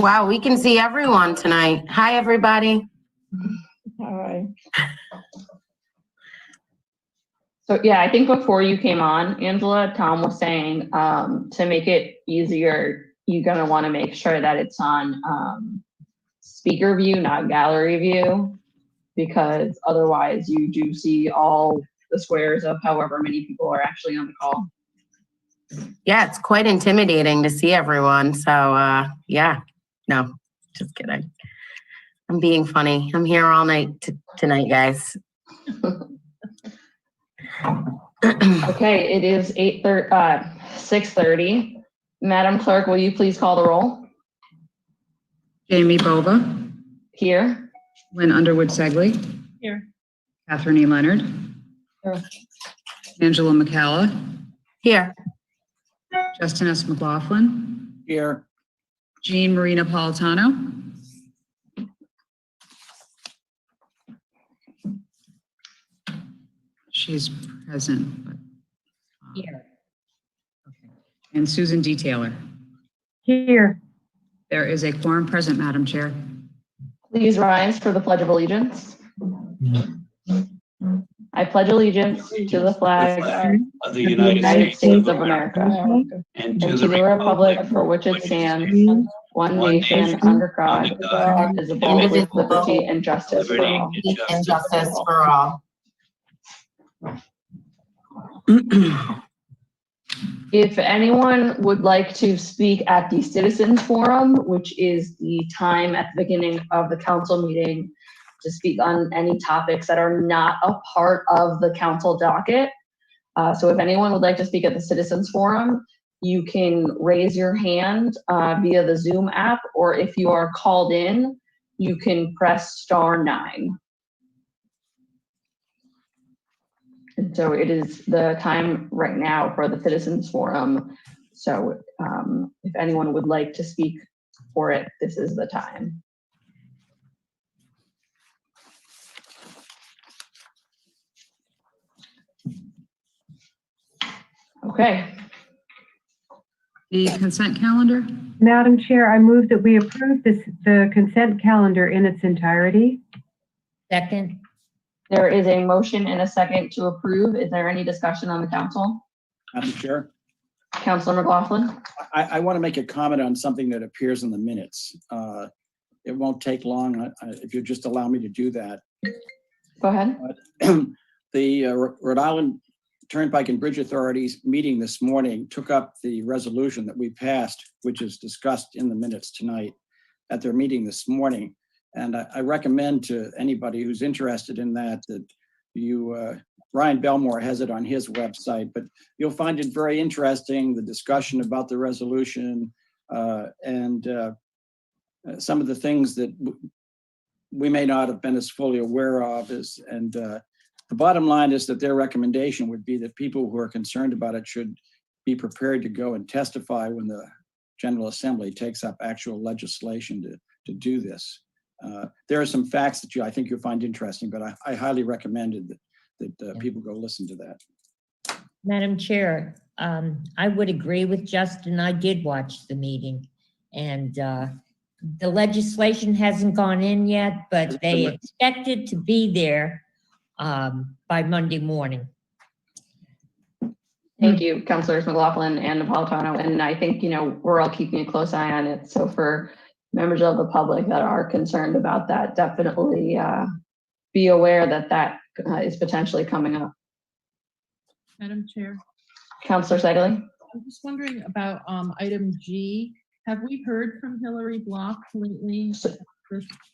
Wow, we can see everyone tonight. Hi, everybody. All right. So yeah, I think before you came on, Angela, Tom was saying to make it easier, you're gonna want to make sure that it's on speaker view, not gallery view, because otherwise you do see all the squares of however many people are actually on the call. Yeah, it's quite intimidating to see everyone. So yeah, no, just kidding. I'm being funny. I'm here all night tonight, guys. Okay, it is 6:30. Madam Clerk, will you please call the roll? Jamie Bova. Here. Lynn Underwood Segley. Here. Catherine E. Leonard. Here. Angela McCalla. Here. Justin S. McLaughlin. Here. Jean Marie Napolitano. She's present. But, Here. okay. And Susan D. Taylor. Here. There is a quorum present, Madam Chair. Please rise for the Pledge of Allegiance. I pledge allegiance to the flag of the United States of America and and to the republic for which it stands, one nation under God, indivisible, with liberty and justice for all. And justice for all. If anyone would like to speak at the Citizens Forum, which is the time at the beginning of the council meeting to speak on any topics that are not a part of the council docket. So if anyone would like to speak at the Citizens Forum, you can raise your hand via the Zoom app, or if you are called in, you can press *9. And so it is the time right now for the Citizens Forum. So if anyone would like to speak for it, this is the time. Okay. The consent calendar. Madam Chair, I move that we approve the consent calendar in its entirety. Second. There is a motion and a second to approve. Is there any discussion on the council? Madam Chair, Councilor McLaughlin? I want to make a comment on something that appears in the minutes. It won't take long if you just allow me to do that. Go ahead. The Rhode Island Turnpike and Bridge Authority's meeting this morning took up the resolution that we passed, which is discussed in the minutes tonight at their meeting this morning. And I recommend to anybody who's interested in that you, Ryan Belmore has it on his website, but you'll find it very interesting, the discussion about the resolution and some of the things that we may not have been as fully aware of. The bottom line is that their recommendation would be that people who are concerned about it should be prepared to go and testify when the General Assembly takes up actual legislation to do this. There are some facts that I think you'll find interesting, but I highly recommended that people go listen to that. Madam Chair, I would agree with Justin. I did watch the meeting, and the legislation hasn't gone in yet, but they expect it to be there by Monday morning. Thank you, Councilors McLaughlin and Napolitano. And I think, we're all keeping a close eye on it. So for members of the public that are concerned about that, definitely be aware that is potentially coming up. Madam Chair, Councilor Segley? I'm just wondering about item G. Have we heard from Hillary Block lately?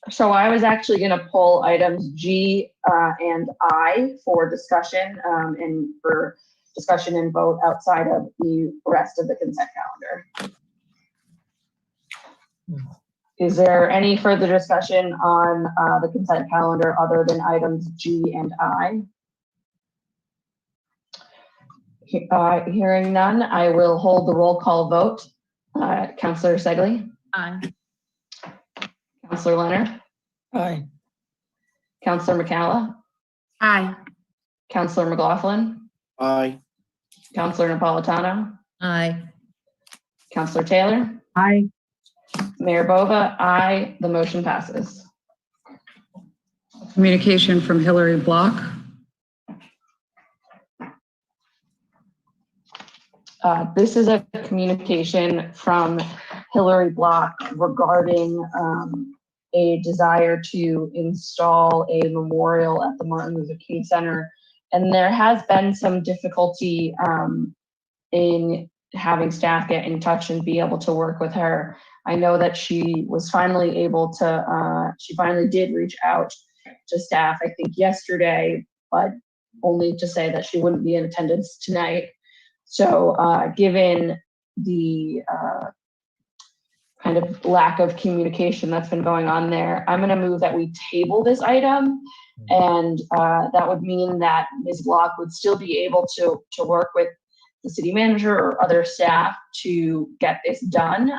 So I was actually going to pull items G and I for discussion and for discussion and vote outside of the rest of the consent calendar. Is there any further discussion on the consent calendar other than items G and I? Hearing none, I will hold the roll call vote. Councilor Segley? Aye. Councilor Leonard? Aye. Councilor McCalla? Aye. Councilor McLaughlin? Aye. Councilor Napolitano? Aye. Councilor Taylor? Aye. Mayor Bova, aye. The motion passes. Communication from Hillary Block. This is a communication from Hillary Block regarding a desire to install a memorial at the Martin Luther King Center. And there has been some difficulty in having staff get in touch and be able to work with her. I know that she was finally able to, she finally did reach out to staff, I think yesterday, but only to say that she wouldn't be in attendance tonight. So given the kind of lack of communication that's been going on there, I'm going to move that we table this item. And that would mean that Ms. Block would still be able to work with the city manager or other staff to get this done.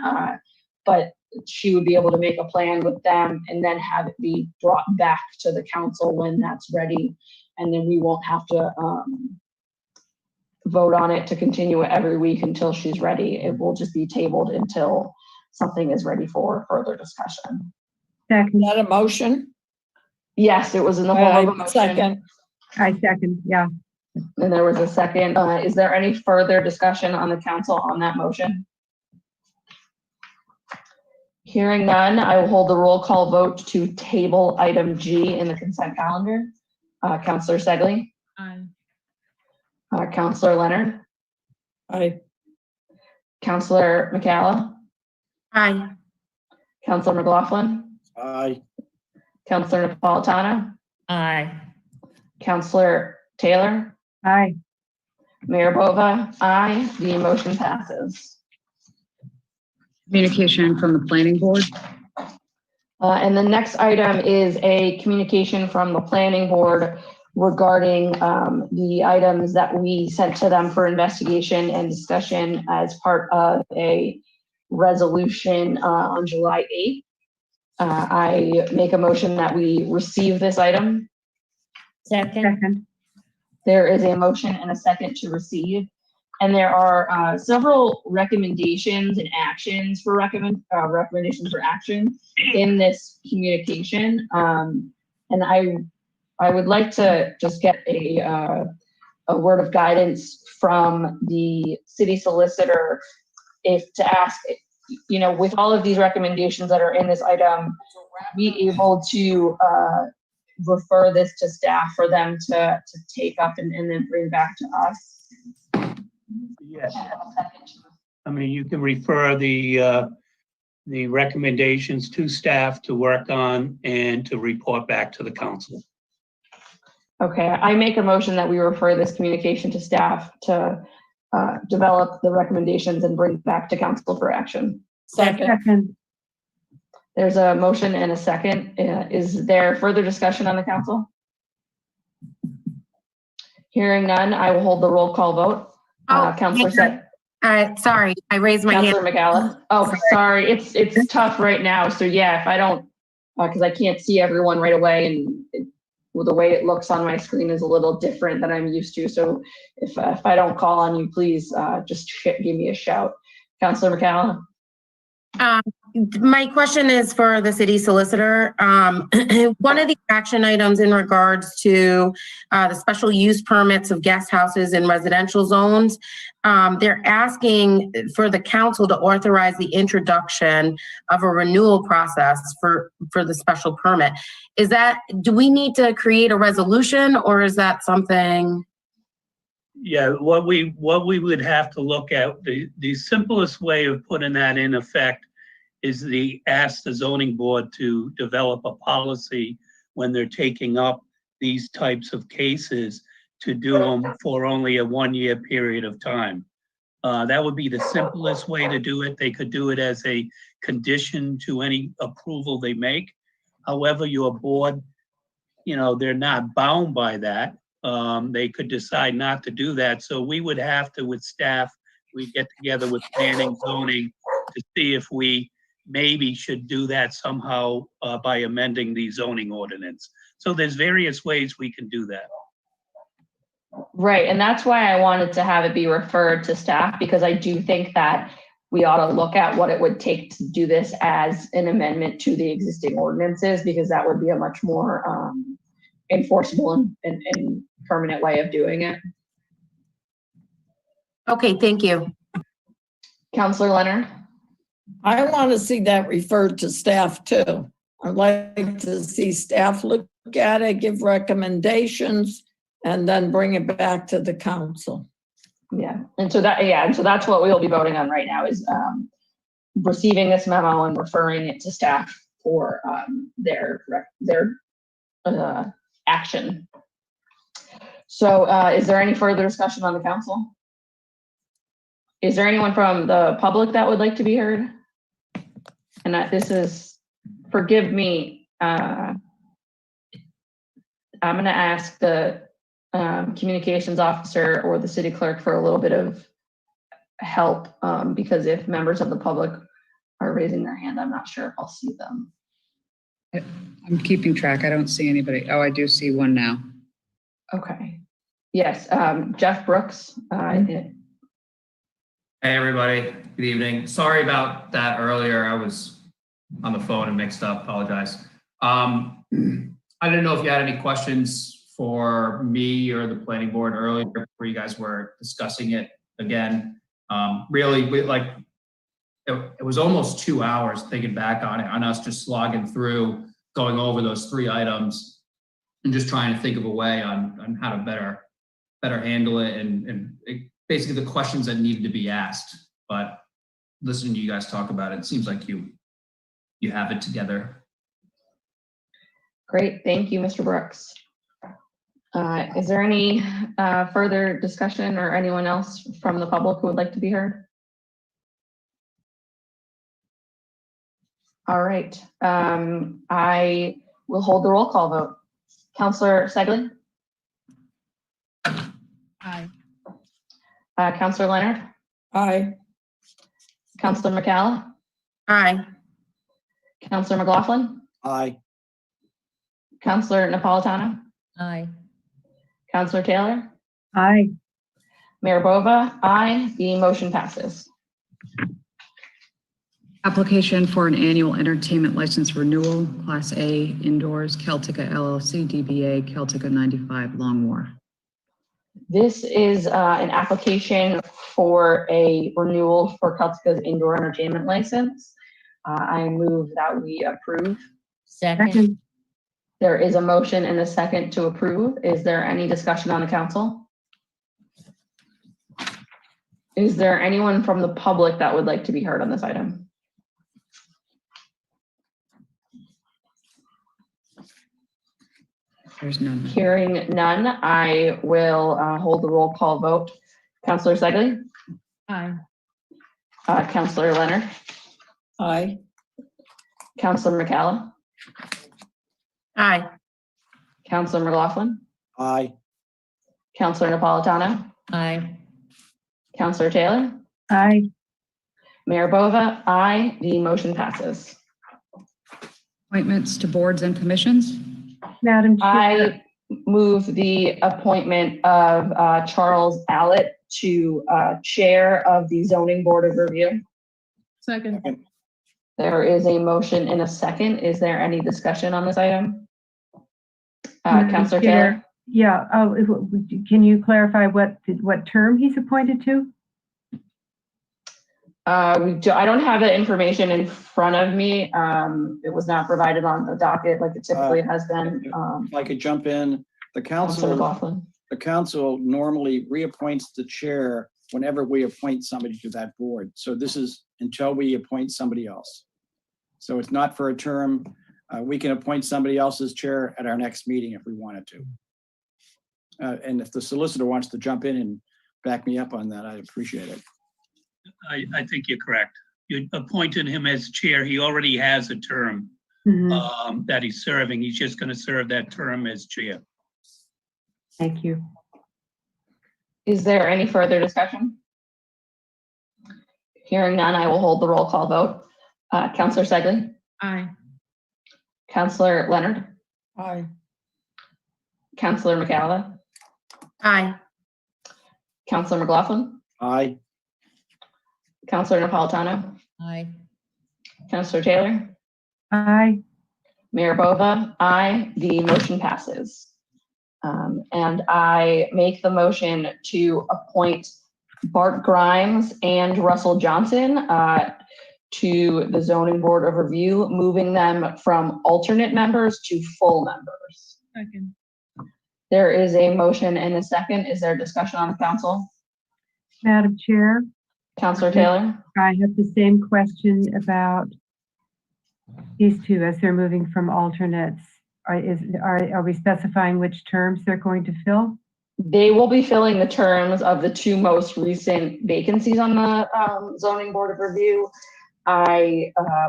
But she would be able to make a plan with them and then have it be brought back to the council when that's ready. And then we won't have to vote on it to continue it every week until she's ready. It will just be tabled until something is ready for further discussion. Second, That a motion? Yes, it was in the form of a motion. Second. I second, yeah. And there was a second. Is there any further discussion on the council on that motion? Hearing none, I will hold the roll call vote to table item G in the consent calendar. Councillor Segley, Aye. Councillor Leonard, Aye. Councillor McCalla, Aye. Councillor McLaughlin, Aye. Councillor Napolitano, Aye. Councillor Taylor, Aye. Mayor Bova, aye. The motion passes. Communication from the planning board. And the next item is a communication from the planning board regarding the items that we sent to them for investigation and discussion as part of a resolution on July 8th. I make a motion that we receive this item. Second. Second, There is a motion and a second to receive. And there are several recommendations and actions for recommendations for action in this communication. And I would like to just get a word of guidance from the city solicitor if to ask, you know, with all of these recommendations that are in this item, be able to refer this to staff for them to take up and then bring back to us. Yes, I mean, you can refer the recommendations to staff to work on and to report back to the council. Okay, I make a motion that we refer this communication to staff to develop the recommendations and bring back to council for action. second, There's a motion and a second. Is there further discussion on the council? Hearing none, I will hold the roll call vote. Councillor Sept. Sorry, I raised my hand. Councillor McCalla. Oh, sorry, it's tough right now. So yeah, if I don't, because I can't see everyone right away, and well, the way it looks on my screen is a little different than I'm used to. So if I don't call on you, please just give me a shout. Councillor McCalla. My question is for the city solicitor. One of the action items in regards to the special use permits of guest houses in residential zones, they're asking for the council to authorize the introduction of a renewal process for the special permit. Is that, do we need to create a resolution, or is that something? Yeah, what we would have to look at, the simplest way of putting that in effect is ask the zoning board to develop a policy when they're taking up these types of cases to do them for only a 1-year period of time. That would be the simplest way to do it. They could do it as a condition to any approval they make. However, your board, you know, they're not bound by that. They could decide not to do that. So we would have to, with staff, we get together with planning, zoning to see if we maybe should do that somehow by amending the zoning ordinance. So there's various ways we can do that. Right, and that's why I wanted to have it be referred to staff, because I do think that we ought to look at what it would take to do this as an amendment to the existing ordinances, because that would be a much more enforceable and permanent way of doing it. Okay, thank you. Counselor Leonard? I want to see that referred to staff too. I'd like to see staff look at it, give recommendations, and then bring it back to the council. Yeah, and so that's what we'll be voting on right now is receiving this memo and referring it to staff for their action. So is there any further discussion on the council? Is there anyone from the public that would like to be heard? And that this is, forgive me, I'm going to ask the communications officer or the city clerk for a little bit of help, because if members of the public are raising their hand, I'm not sure if I'll see them. I'm keeping track. I don't see anybody. Oh, I do see one now. Okay. Yes, Jeff Brooks. Hey, everybody. Good evening. Sorry about that earlier. I was on the phone and mixed up. Apologize. I didn't know if you had any questions for me or the planning board earlier where you guys were discussing it again. Really, it was almost 2 hours thinking back on it, on us just slogging through, going over those 3 items and just trying to think of a way on how to better handle it and basically the questions that needed to be asked. But listening to you guys talk about it, it seems like you have it together. Great, thank you, Mr. Brooks. Is there any further discussion or anyone else from the public who would like to be heard? All right, I will hold the roll call vote. Counselor Segley? Aye. Counselor Leonard? Aye. Counselor McCalla? Aye. Counselor McLaughlin? Aye. Counselor Napolitano? Aye. Counselor Taylor? Aye. Mayor Bova? Aye. The motion passes. Application for an annual entertainment license renewal, Class A indoors, Celtica LLC, DBA Celtica 95 Long Wharf. This is an application for a renewal for Celtica's indoor entertainment license. I move that we approve. Second. Second. There is a motion and a second to approve. Is there any discussion on the council? Is there anyone from the public that would like to be heard on this item? There's none. Hearing none, I will hold the roll call vote. Counselor Segley? Aye. Counselor Leonard? Aye. Counselor McCalla? Aye. Counselor McLaughlin? Aye. Counselor Napolitano? Aye. Counselor Taylor? Aye. Mayor Bova? Aye. The motion passes. Appointments to boards and commissions. Madam Chair. I move the appointment of Charles Allett to Chair of the Zoning Board of Review. Second. There is a motion and a second. Is there any discussion on this item? Madam Counselor Chair. Taylor? Yeah, can you clarify what term he's appointed to? I don't have the information in front of me. It was not provided on the docket like it typically has been. If I could jump in, the Counselor McLaughlin. council normally reappoints the chair whenever we appoint somebody to that board. So this is until we appoint somebody else. So it's not for a term. We can appoint somebody else as chair at our next meeting if we wanted to. And if the solicitor wants to jump in and back me up on that, I'd appreciate it. I think you're correct. You appointed him as chair. He already has a term that he's serving. He's just going to serve that term as chair. Thank you. Is there any further discussion? Hearing none, I will hold the roll call vote. Counselor Segley? Aye. Counselor Leonard? Aye. Counselor McCalla? Aye. Counselor McLaughlin? Aye. Counselor Napolitano, Aye. Counselor Taylor, Aye. Mayor Bova, aye. The motion passes. And I make the motion to appoint Bart Grimes and Russell Johnson to the Zoning Board of Review, moving them from alternate members to full members. Second. There is a motion and a second. Is there discussion on the council? Madam Chair, Counselor Taylor? I have the same question about these two as they're moving from alternates. Are we specifying which terms they're going to fill? They will be filling the terms of the two most recent vacancies on the Zoning Board of Review.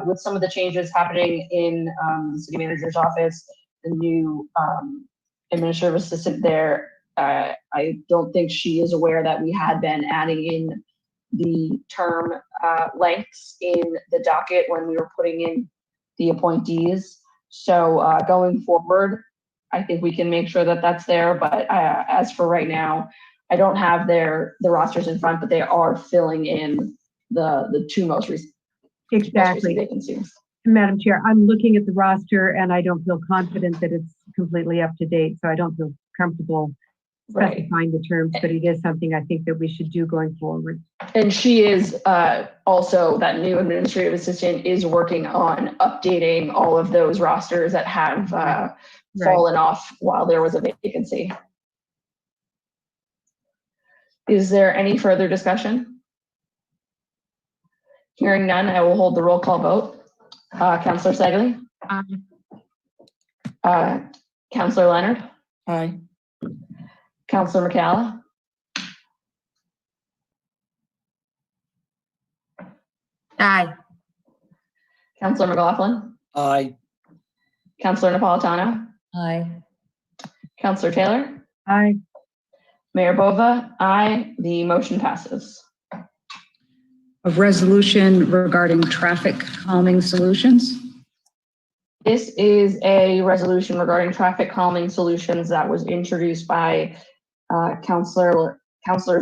With some of the changes happening in the city manager's office, the new administrative assistant there, I don't think she is aware that we had been adding in the term lengths in the docket when we were putting in the appointees. So going forward, I think we can make sure that that's there. But as for right now, I don't have the rosters in front, but they are filling in the two most recent. Exactly. Vacancies. Madam Chair, I'm looking at the roster and I don't feel confident that it's completely up to date, so I don't feel comfortable specifying the terms, but it is something I think that we should do going forward. And she is also, that new administrative assistant is working on updating all of those rosters that have fallen off while there was a vacancy. Is there any further discussion? Hearing none, I will hold the roll call vote. Counselor Segley? Counselor Leonard? Aye. Counselor McCalla? Aye. Counselor McLaughlin? Aye. Counselor Napolitano? Aye. Counselor Taylor? Aye. Mayor Bova? Aye. The motion passes. A resolution regarding traffic calming solutions. This is a resolution regarding traffic calming solutions that was introduced by Councilors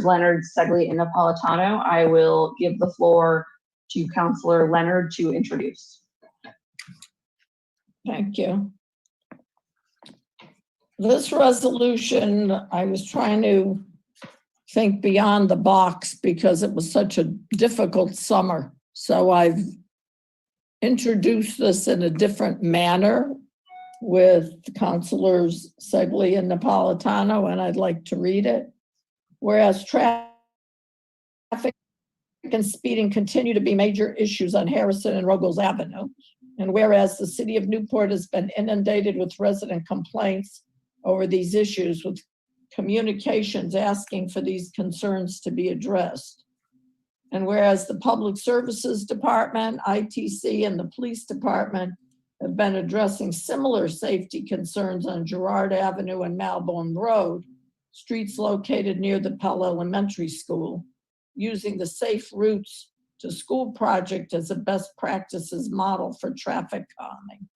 Leonard, Segley, and Napolitano. I will give the floor to Councilor Leonard to introduce. Thank you. This resolution, I was trying to think beyond the box because it was such a difficult summer. So I've introduced this in a different manner with Councilors Segley and Napolitano, and I'd like to read it. Whereas traffic and speeding continue to be major issues on Harrison and Ruggles Avenue, and whereas the city of Newport has been inundated with resident complaints over these issues, with communications asking for these concerns to be addressed. And whereas the Public Services Department, ITC, and the Police Department have been addressing similar safety concerns on Girard Avenue and Malbone Road, streets located near the Pell Elementary School, using the Safe Routes to School project as a best practices model for traffic calming.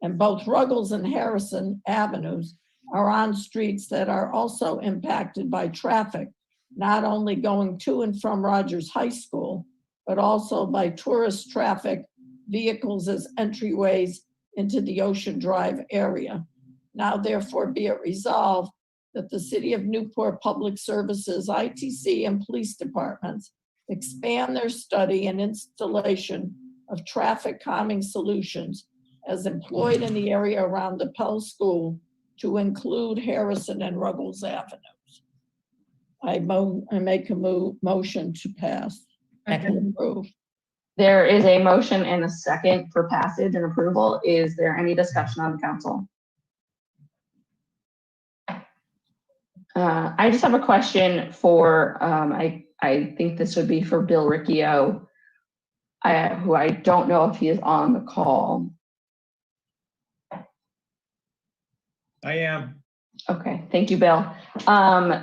And both Ruggles and Harrison Avenues are on streets that are also impacted by traffic, not only going to and from Rogers High School, but also by tourist traffic, vehicles as entryways into the Ocean Drive area. Now therefore be it resolved that the City of Newport Public Services, ITC, and police departments expand their study and installation of traffic calming solutions as employed in the area around the Pell School to include Harrison and Ruggles Avenues. I make a motion to pass. Second. Approve. There is a motion and a second for passage and approval. Is there any discussion on the council? I just have a question for, I think this would be for Bill Riccio, who I don't know if he is on the call. I am. Okay, thank you, Bill.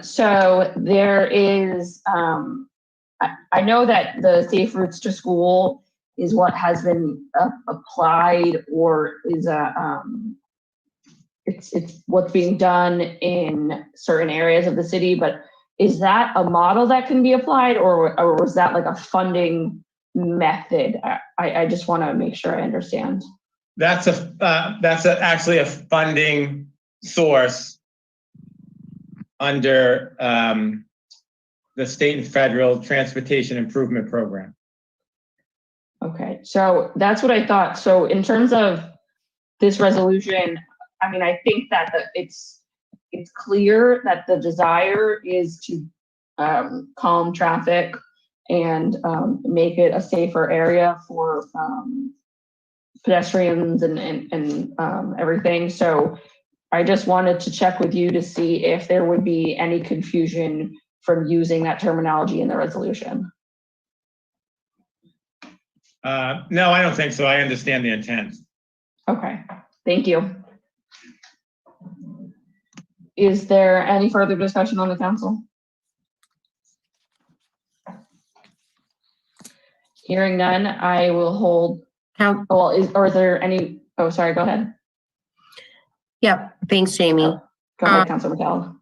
So there is, I know that the Safe Routes to School is what has been applied, or is it's what's being done in certain areas of the city, but is that a model that can be applied, or was that like a funding method? I just want to make sure I understand. That's actually a funding source under the state and federal transportation improvement program. Okay, so that's what I thought. So in terms of this resolution, I mean, I think that it's clear that the desire is to calm traffic and make it a safer area for pedestrians and everything. So I just wanted to check with you to see if there would be any confusion from using that terminology in the resolution. No, I don't think so. I understand the intent. Okay, thank you. Is there any further discussion on the council? Hearing none, I will hold. Well, is there any? Oh, sorry. Go ahead. Yep. Thanks, Jamie. Go ahead, Councilor McCall.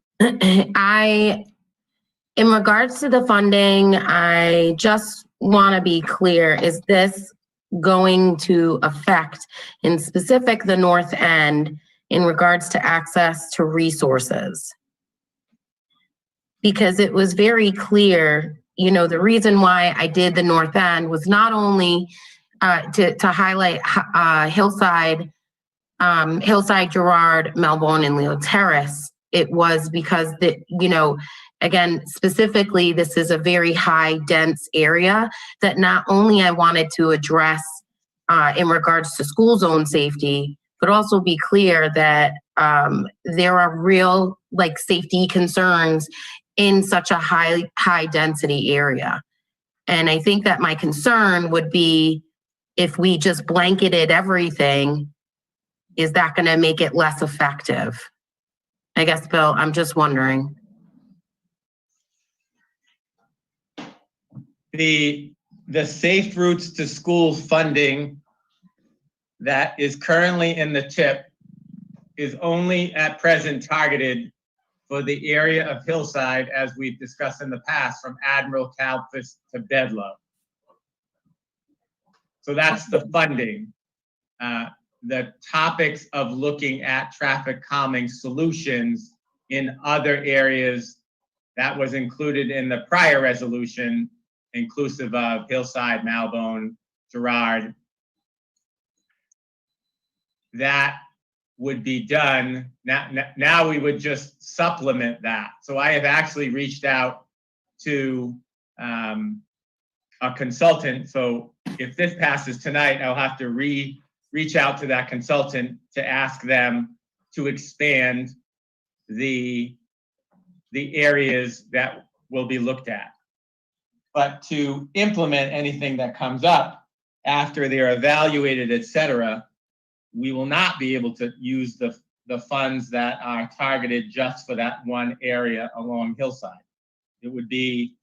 In regards to the funding, I just want to be clear, is this going to affect in specific the North End in regards to access to resources? Because it was very clear, you know, the reason why I did the North End was not only to highlight Hillside, Girard, Melbourne, and Leo Terrace. It was because you know, again, specifically, this is a very high dense area that not only I wanted to address in regards to school zone safety, but also be clear that there are real like safety concerns in such a high density area. And I think that my concern would be if we just blanketed everything, is that going to make it less effective? I guess, Bill, I'm just wondering. The Safe Routes to School funding that is currently in the TIP is only at present targeted for the area of Hillside, as we've discussed in the past, from Admiral, Calpas to Bedlow. So that's the funding. The topics of looking at traffic calming solutions in other areas that was included in the prior resolution, inclusive of Hillside, Malbone, Girard. That would be done. Now we would just supplement that. So I have actually reached out to a consultant. So if this passes tonight, I'll have to reach out to that consultant to ask them to expand the areas that will be looked at. But to implement anything that comes up after they're evaluated, et cetera, we will not be able to use the funds that are targeted just for that one area along Hillside. It would be,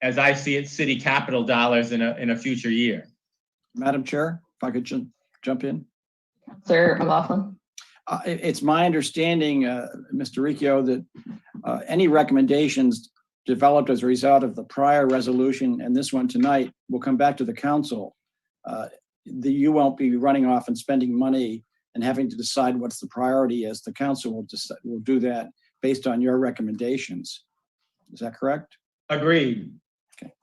as I see it, city capital dollars in a future year. Madam Chair, if I could jump in. Sir McLaughlin. It's my understanding, Mr. Riccio, that any recommendations developed as a result of the prior resolution and this one tonight will come back to the council. You won't be running off and spending money and having to decide what's the priority is. The council will do that based on your recommendations. Is that correct? Agreed. Okay.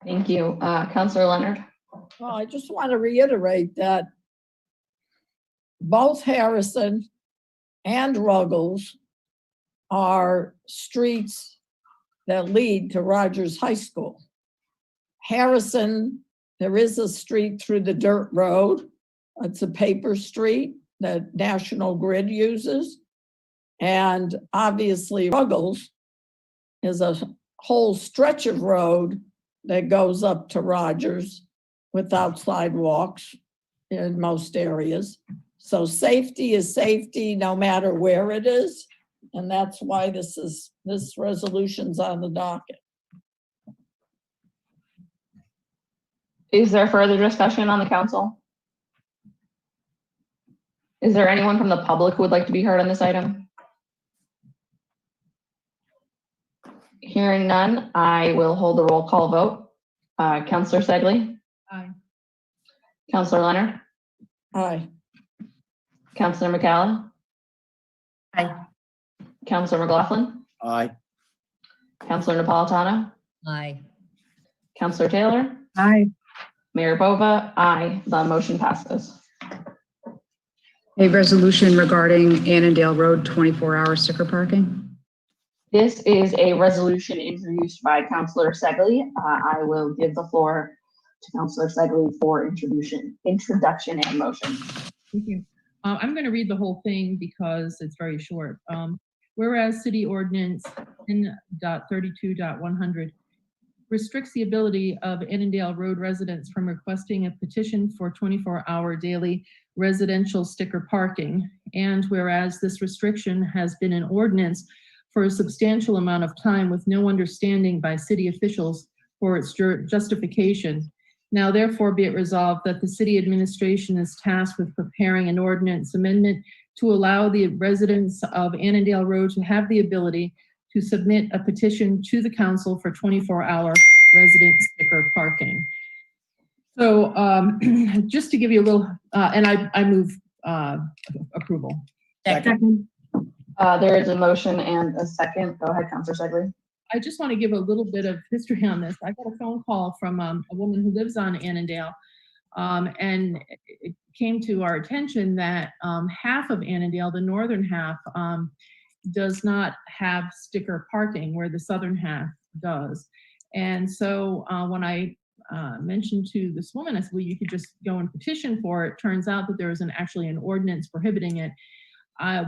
Thank you. Councilor Leonard. Well, I just want to reiterate that both Harrison and Ruggles are streets that lead to Rogers High School. Harrison, there is a street through the dirt road. It's a paper street that National Grid uses. And obviously Ruggles is a whole stretch of road that goes up to Rogers without sidewalks in most areas. So safety is safety no matter where it is. And that's why this resolution's on the docket. Is there further discussion on the council? Is there anyone from the public who would like to be heard on this item? Hearing none, I will hold the roll call vote. Counselor Segley, Aye. Counselor Leonard, Aye. Counselor McCalla, Aye. Counselor McLaughlin, Aye. Counselor Napolitano, Aye. Counselor Taylor, Aye. Mayor Bova, aye. The motion passes. A resolution regarding Annandale Road 24-hour sticker parking. This is a resolution introduced by Counselor Segley. I will give the floor to Counselor Segley for introduction and motion. Thank you. I'm going to read the whole thing because it's very short. Whereas City Ordinance 10.32.100 restricts the ability of Annandale Road residents from requesting a petition for 24-hour daily residential sticker parking. And whereas this restriction has been an ordinance for a substantial amount of time with no understanding by city officials for its justification. Now therefore be it resolved that the city administration is tasked with preparing an ordinance amendment to allow the residents of Annandale Road to have the ability to submit a petition to the council for 24-hour resident sticker parking. So just to give you a little, and I move approval. Second. There is a motion and a second. Go ahead, Counselor Segley. I just want to give a little bit of history on this. I got a phone call from a woman who lives on Annandale, and it came to our attention that half of Annandale, the northern half, does not have sticker parking where the southern half does. And so when I mentioned to this woman, I said, well, you could just go and petition for it. Turns out that there is actually an ordinance prohibiting it.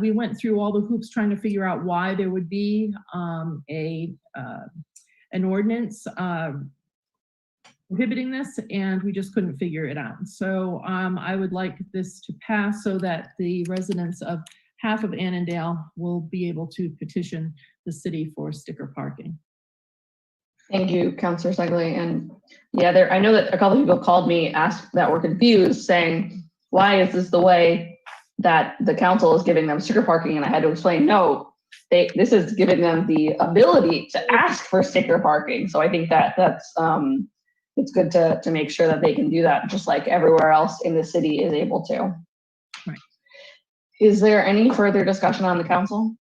We went through all the hoops trying to figure out why there would be an ordinance prohibiting this, and we just couldn't figure it out. So I would like this to pass so that the residents of half of Annandale will be able to petition the city for sticker parking. Thank you, Counselor Segley. And yeah, I know that a couple of people called me, asked that were confused, saying, why is this the way that the council is giving them sticker parking? And I had to explain, no, this is giving them the ability to ask for sticker parking. So I think that's it's good to make sure that they can do that just like everywhere else in the city is able to. Right. Is there any further discussion on the council?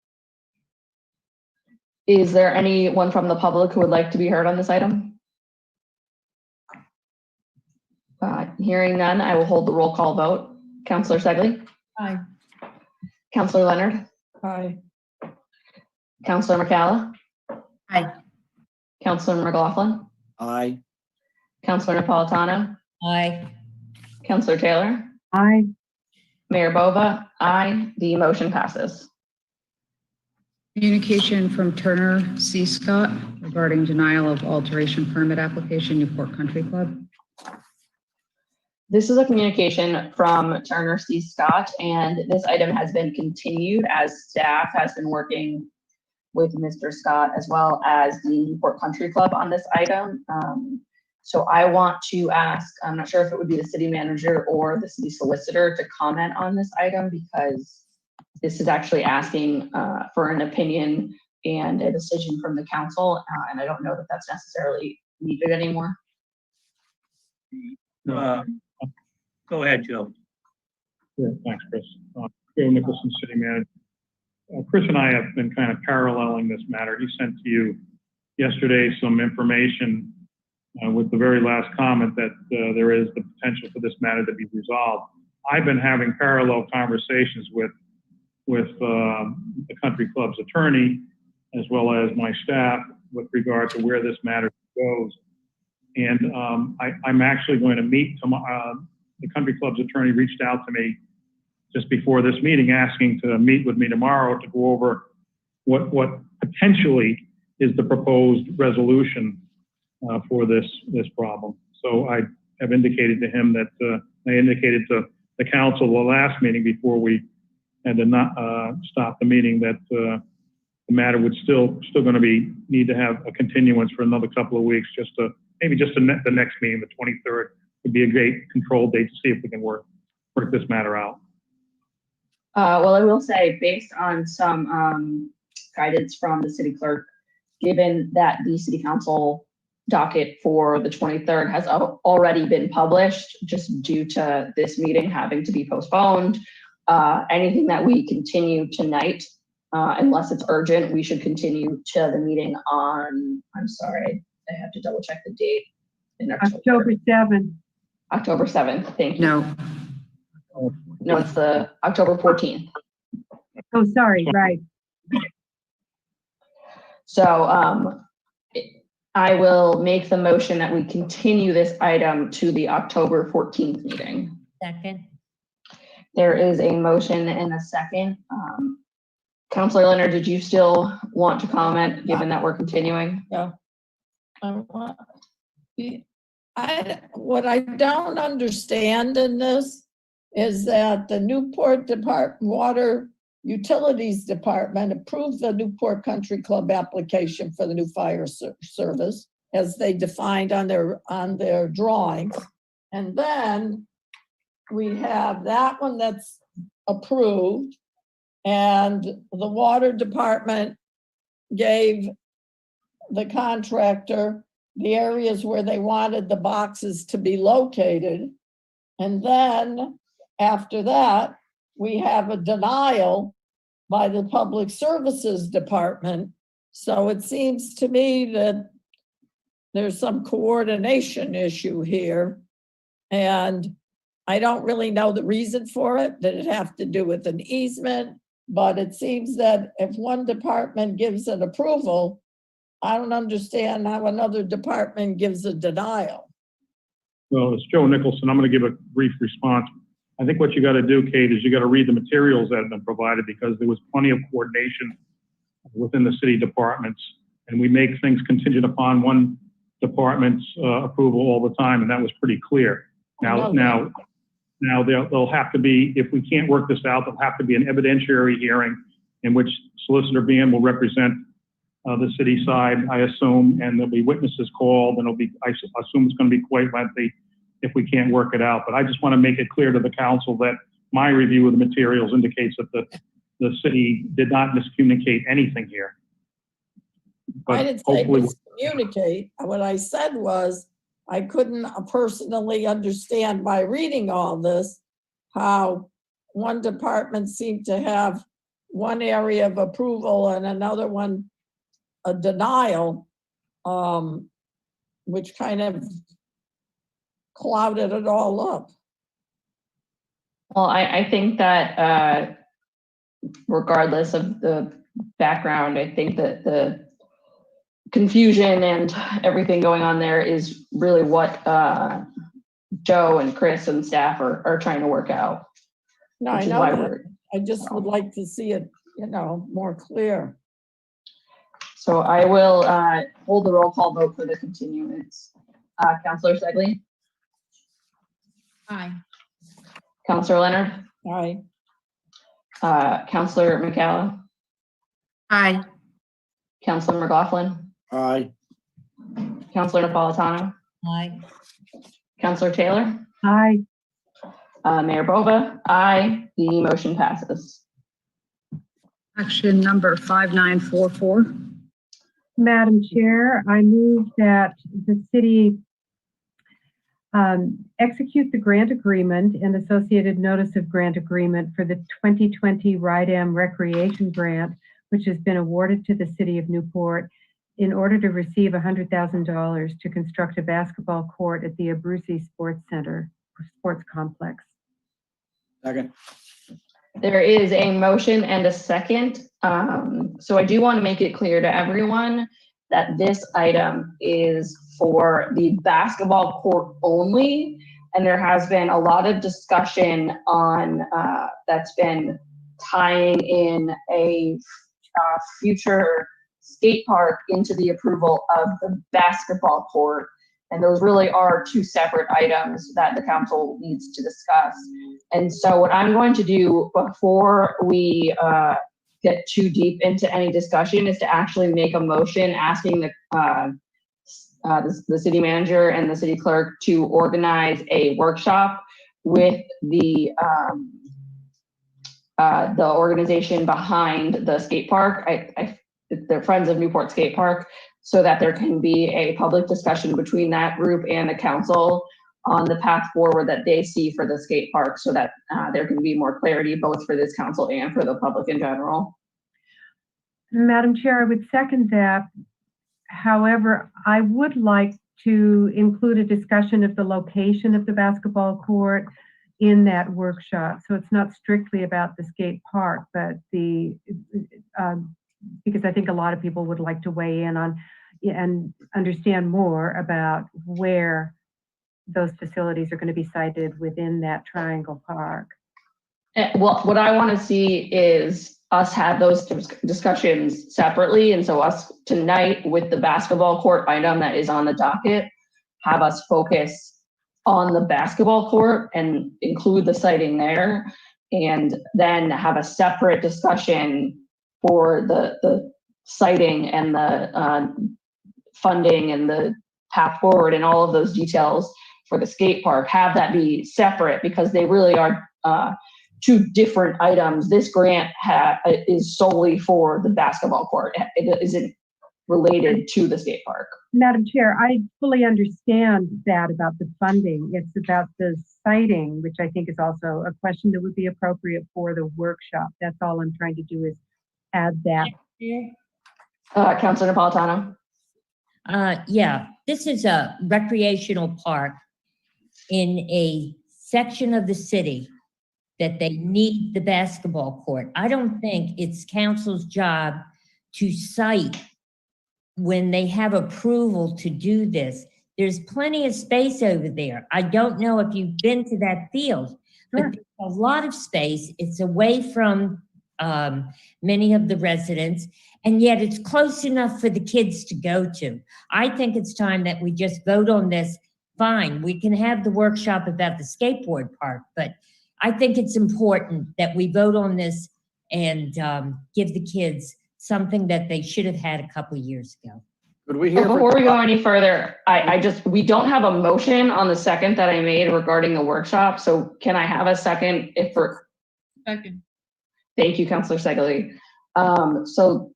Is there anyone from the public who would like to be heard on this item? Hearing none, I will hold the roll call vote. Counselor Segley? Aye. Counselor Leonard? Aye. Counselor McCalla? Aye. Counselor McLaughlin? Aye. Counselor Napolitano? Aye. Counselor Taylor? Aye. Mayor Bova? Aye. The motion passes. Communication from Turner C. Scott regarding denial of alteration permit application, Newport Country Club. This is a communication from Turner C. Scott, and this item has been continued as staff has been working with Mr. Scott as well as the Newport Country Club on this item. So I want to ask, I'm not sure if it would be the city manager or the city solicitor to comment on this item, because this is actually asking for an opinion and a decision from the council, and I don't know that that's necessarily needed anymore. Go ahead, Joe. Yeah, thanks, Chris. Joe Nicholson, City Manager. Chris and I have been kind of paralleling this matter. He sent to you yesterday some information with the very last comment that there is the potential for this matter to be resolved. I've been having parallel conversations with the country club's attorney, as well as my staff, with regard to where this matter goes. And I'm actually going to meet tomorrow. The country club's attorney reached out to me just before this meeting, asking to meet with me tomorrow to go over what potentially is the proposed resolution for this problem. So I have indicated to him that I indicated to the council the last meeting before we had to not stop the meeting that the matter would still going to need to have a continuance for another couple of weeks, just to maybe just the next meeting, the 23rd, would be a great control date to see if we can work this matter out. Well, I will say, based on some guidance from the city clerk, given that the city council docket for the 23rd has already been published, just due to this meeting having to be postponed. Anything that we continue tonight, unless it's urgent, we should continue to the meeting on, I'm sorry, I have to double check the date. In October 7th. October 7th, thank you. No, No, it's the October 14th. Oh, sorry, right. So I will make the motion that we continue this item to the October 14th meeting. Second. There is a motion and a second. Councilor Leonard, did you still want to comment, given that we're continuing? Yeah. What I don't understand in this is that the Newport Water Utilities Department approved the Newport Country Club application for the new fire service as they defined on their drawings. And then we have that one that's approved, and the water department gave the contractor the areas where they wanted the boxes to be located. And then after that, we have a denial by the Public Services Department. So it seems to me that there's some coordination issue here. And I don't really know the reason for it. Did it have to do with an easement? But it seems that if one department gives an approval, I don't understand how another department gives a denial. Well, it's Joe Nicholson. I'm going to give a brief response. I think what you got to do, Kate, is you got to read the materials that have been provided, because there was plenty of coordination within the city departments, and we make things contingent upon one department's approval all the time, and that was pretty clear. Now there'll have to be, if we can't work this out, there'll have to be an evidentiary hearing in which Solicitor Bean will represent the city side, I assume, and there'll be witnesses called, and I assume it's going to be quite lengthy if we can't work it out. But I just want to make it clear to the council that my review of the materials indicates that the city did not miscommunicate anything here. But I didn't say miscommunicate. What I said was I couldn't personally understand by reading all this how one department seemed to have one area of approval and another one a denial, which kind of clouded it all up. Well, I think that regardless of the background, I think that the confusion and everything going on there is really what Joe and Chris and staff are trying to work out. No, I know that. I just would like to see it, more clear. So I will hold the roll call vote for the continuance. Councilor Segley? Aye. Councilor Leonard? Aye. Councilor McCalla? Aye. Councilor McLaughlin? Aye. Councilor Napolitano? Aye. Councilor Taylor? Aye. Mayor Bova? Aye. The motion passes. action number 5944. Madam Chair, I move that the city execute the grant agreement and associated notice of grant agreement for the 2020 Rhode Recreation Grant, which has been awarded to the city of Newport in order to receive $100,000 to construct a basketball court at the Abruzzi Sports Complex. Second. There is a motion and a second. So I do want to make it clear to everyone that this item is for the basketball court only. And there has been a lot of discussion on that's been tying in a future skate park into the approval of the basketball court. And those really are two separate items that the council needs to discuss. And so what I'm going to do before we get too deep into any discussion is to actually make a motion asking the city manager and the city clerk to organize a workshop with the organization behind the skate park. the Friends of Newport Skate Park, so that there can be a public discussion between that group and the council on the path forward that they see for the skate park, so that there can be more clarity both for this council and for the public in general. Madam Chair, I would second that. However, I would like to include a discussion of the location of the basketball court in that workshop. So it's not strictly about the skate park, but because I think a lot of people would like to weigh in on and understand more about where those facilities are going to be sited within that Triangle Park. Well, what I want to see is us have those discussions separately. And so us tonight with the basketball court item that is on the docket, have us focus on the basketball court and include the siting there, and then have a separate discussion for the siting and the funding and the path forward and all of those details for the skate park. Have that be separate, because they really are two different items. This grant is solely for the basketball court. It isn't related to the skate park. Madam Chair, I fully understand that about the funding. It's about the siting, which I think is also a question that would be appropriate for the workshop. That's all I'm trying to do is add that. Councilor Napolitano. Yeah, this is a recreational park in a section of the city that they need the basketball court. I don't think it's council's job to cite when they have approval to do this. There's plenty of space over there. I don't know if you've been to that field, but there's a lot of space. It's away from many of the residents, and yet it's close enough for the kids to go to. I think it's time that we just vote on this. Fine, we can have the workshop about the skateboard park, but I think it's important that we vote on this and give the kids something that they should have had a couple of years ago. Could we hear? Before we go any further, we don't have a motion on the second that I made regarding the workshop. So can I have a second Second. Thank you, Councilor Segale. So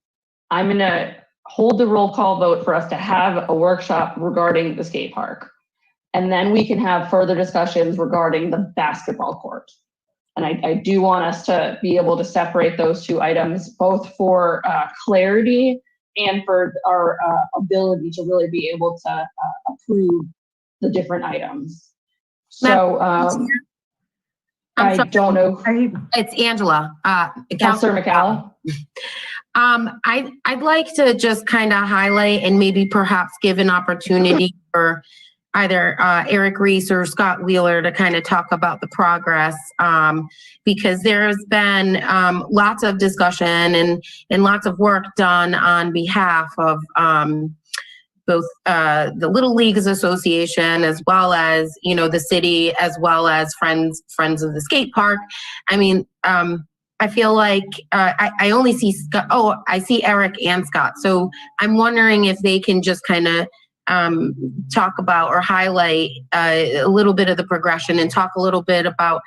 I'm gonna hold the roll call vote for us to have a workshop regarding the skate park. And then we can have further discussions regarding the basketball court. And I do want us to be able to separate those two items, both for clarity and for our ability to really be able to approve the different items. So I don't know. It's Angela. Councilor McCalla. I'd like to just kind of highlight and maybe perhaps give an opportunity for either Eric Reese or Scott Wheeler to kind of talk about the progress, because there's been lots of discussion and lots of work done on behalf of both the Little Leagues Association, as well as, you know, the city, as well as Friends of the Skate Park. I mean, I feel like I only see Scott. Oh, I see Eric and Scott. So I'm wondering if they can just kind of talk about or highlight a little bit of the progression and talk a little bit about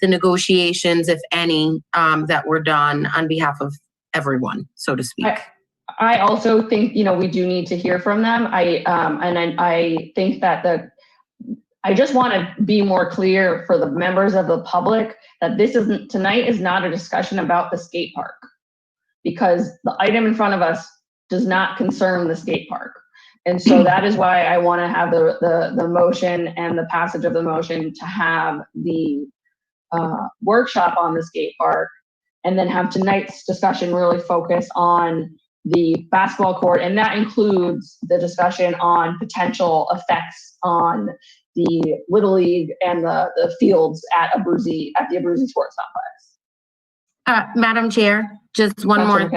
the negotiations, if any, that were done on behalf of everyone, so to speak. I also think, you know, we do need to hear from them. I think that I just want to be more clear for the members of the public that tonight is not a discussion about the skate park, because the item in front of us does not concern the skate park. And so that is why I want to have the motion and the passage of the motion to have the workshop on the skate park, and then have tonight's discussion really focus on the basketball court. And that includes the discussion on potential effects on the Little League and the fields at the Abruzzi Sports Complex. Madam Chair, just one more.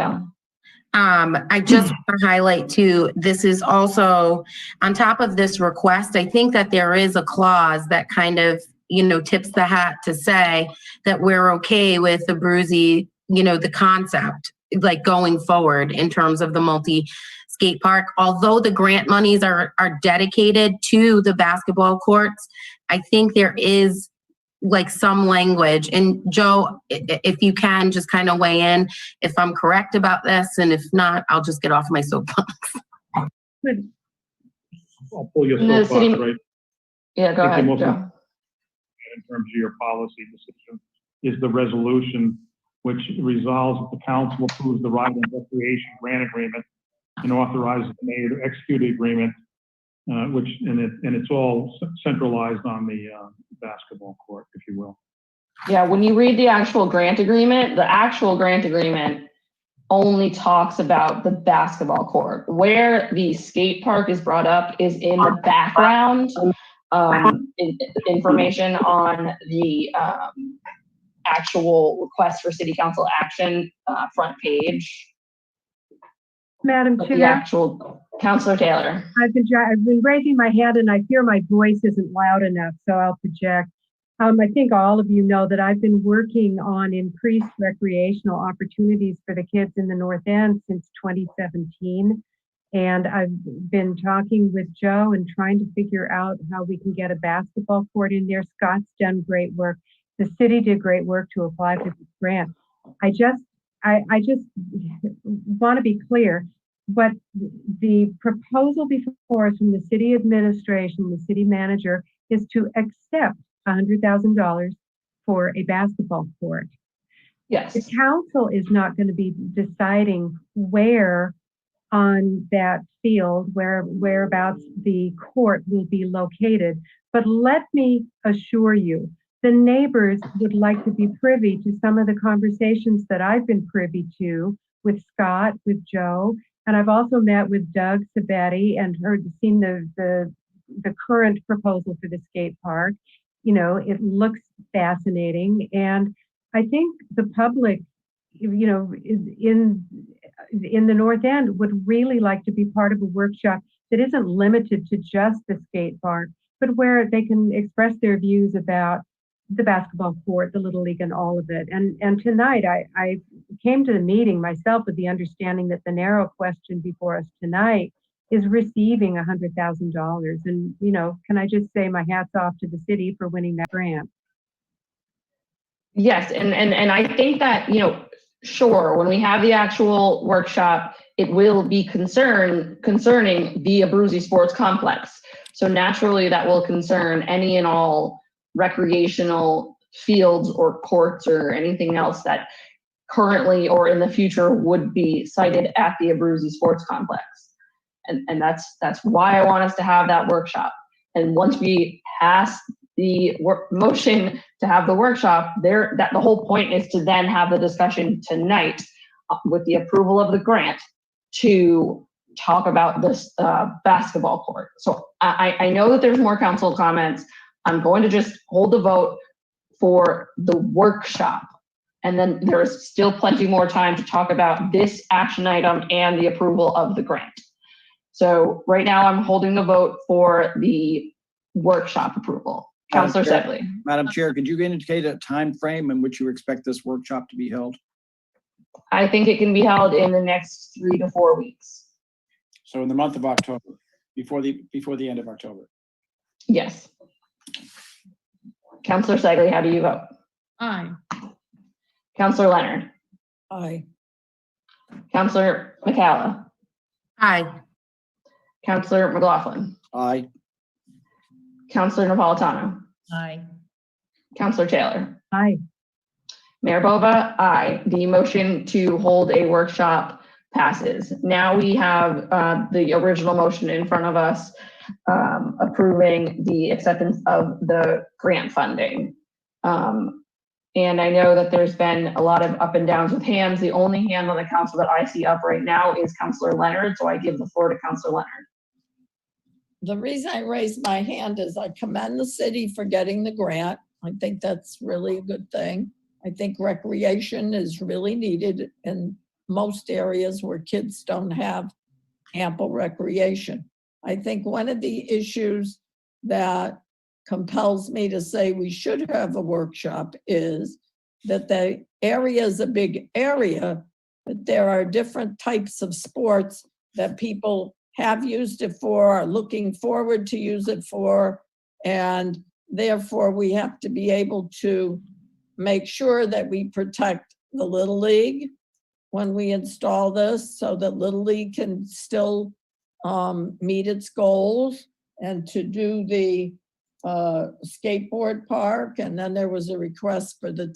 I just want to highlight too, this is also on top of this request. I think that there is a clause that kind of, you know, tips the hat to say that we're okay with the Abruzzi, you know, the concept, like going forward in terms of the multi-skate park. Although the grant monies are dedicated to the basketball courts, I think there is like some language. And Joe, if you can just kind of weigh in if I'm correct about this, and if not, I'll just get off my soapbox. I'll pull your The soapbox, city- right? Yeah, go I think ahead, the most Joe. In terms of your policy decision, is the resolution which resolves that the council approves the Rhode and Recreation Grant Agreement and authorizes the mayor to execute the agreement, it's all centralized on the basketball court, if you will. Yeah, when you read the actual grant agreement only talks about the basketball court. Where the skate park is brought up is in the background, information on the actual request for city council action front page. Madam But the Chair, actual, Councilor Taylor. I've been raising my hand and I fear my voice isn't loud enough, so I'll project. I think all of you know that I've been working on increased recreational opportunities for the kids in the North End since 2017. And I've been talking with Joe and trying to figure out how we can get a basketball court in there. Scott's done great work. The city did great work to apply for this grant. I just want to be clear, but the proposal before us from the city administration, the city manager, is to accept $100,000 for a basketball court. Yes. The council is not going to be deciding where on that field, whereabouts the court will be located. But let me assure you, the neighbors would like to be privy to some of the conversations that I've been privy to with Scott, with Joe, and I've also met with Doug Sabetti and seen the current proposal for the skate park. You know, it looks fascinating, and I think the public, you know, in the North End would really like to be part of a workshop that isn't limited to just the skate park, but where they can express their views about the basketball court, the Little League, and all of it. And tonight, I came to the meeting myself with the understanding that the narrow question before us tonight is receiving $100,000. And, you know, can I just say my hat's off to the city for winning that grant? Yes, and I think that, you know, sure, when we have the actual workshop, it will be concerning the Abruzzi Sports Complex. So naturally, that will concern any and all recreational fields or courts or anything else that currently or in the future would be sited at the Abruzzi Sports Complex. And that's why I want us to have that workshop. And once we pass the motion to have the workshop, that the whole point is to then have the discussion tonight with the approval of the grant to talk about this basketball court. So I know that there's more council comments. I'm going to just hold the vote for the workshop. And then there's still plenty more time to talk about this action item and the approval of the grant. So right now I'm holding the vote for the workshop approval. Councilor Sedley. Madam Chair, could you indicate a time frame in which you expect this workshop to be held? I think it can be held in the next 3 to 4 weeks. So in the month of October, before the end of October. Yes. Councilor Sedley, how do you vote? Aye. Councilor Leonard. Aye. Councilor McCalla. Aye. Councilor McLaughlin. Aye. Councilor Napolitano. Aye. Councilor Taylor. Aye. Mayor Bova, aye. The motion to hold a workshop passes. Now we have the original motion in front of us approving the acceptance of the grant funding. And I know that there's been a lot of up and downs with hands. The only hand on the council that I see up right now is Councilor Leonard, so I give the floor to Councilor Leonard. The reason I raised my hand is I commend the city for getting the grant. I think that's really a good thing. I think recreation is really needed in most areas where kids don't have ample recreation. I think one of the issues that compels me to say we should have a workshop is that the area is a big area, but there are different types of sports that people have used it for, are looking forward to use it for, and therefore we have to be able to make sure that we protect the Little League when we install this, so that Little League can still meet its goals, and to do the skateboard park. And then there was a request for the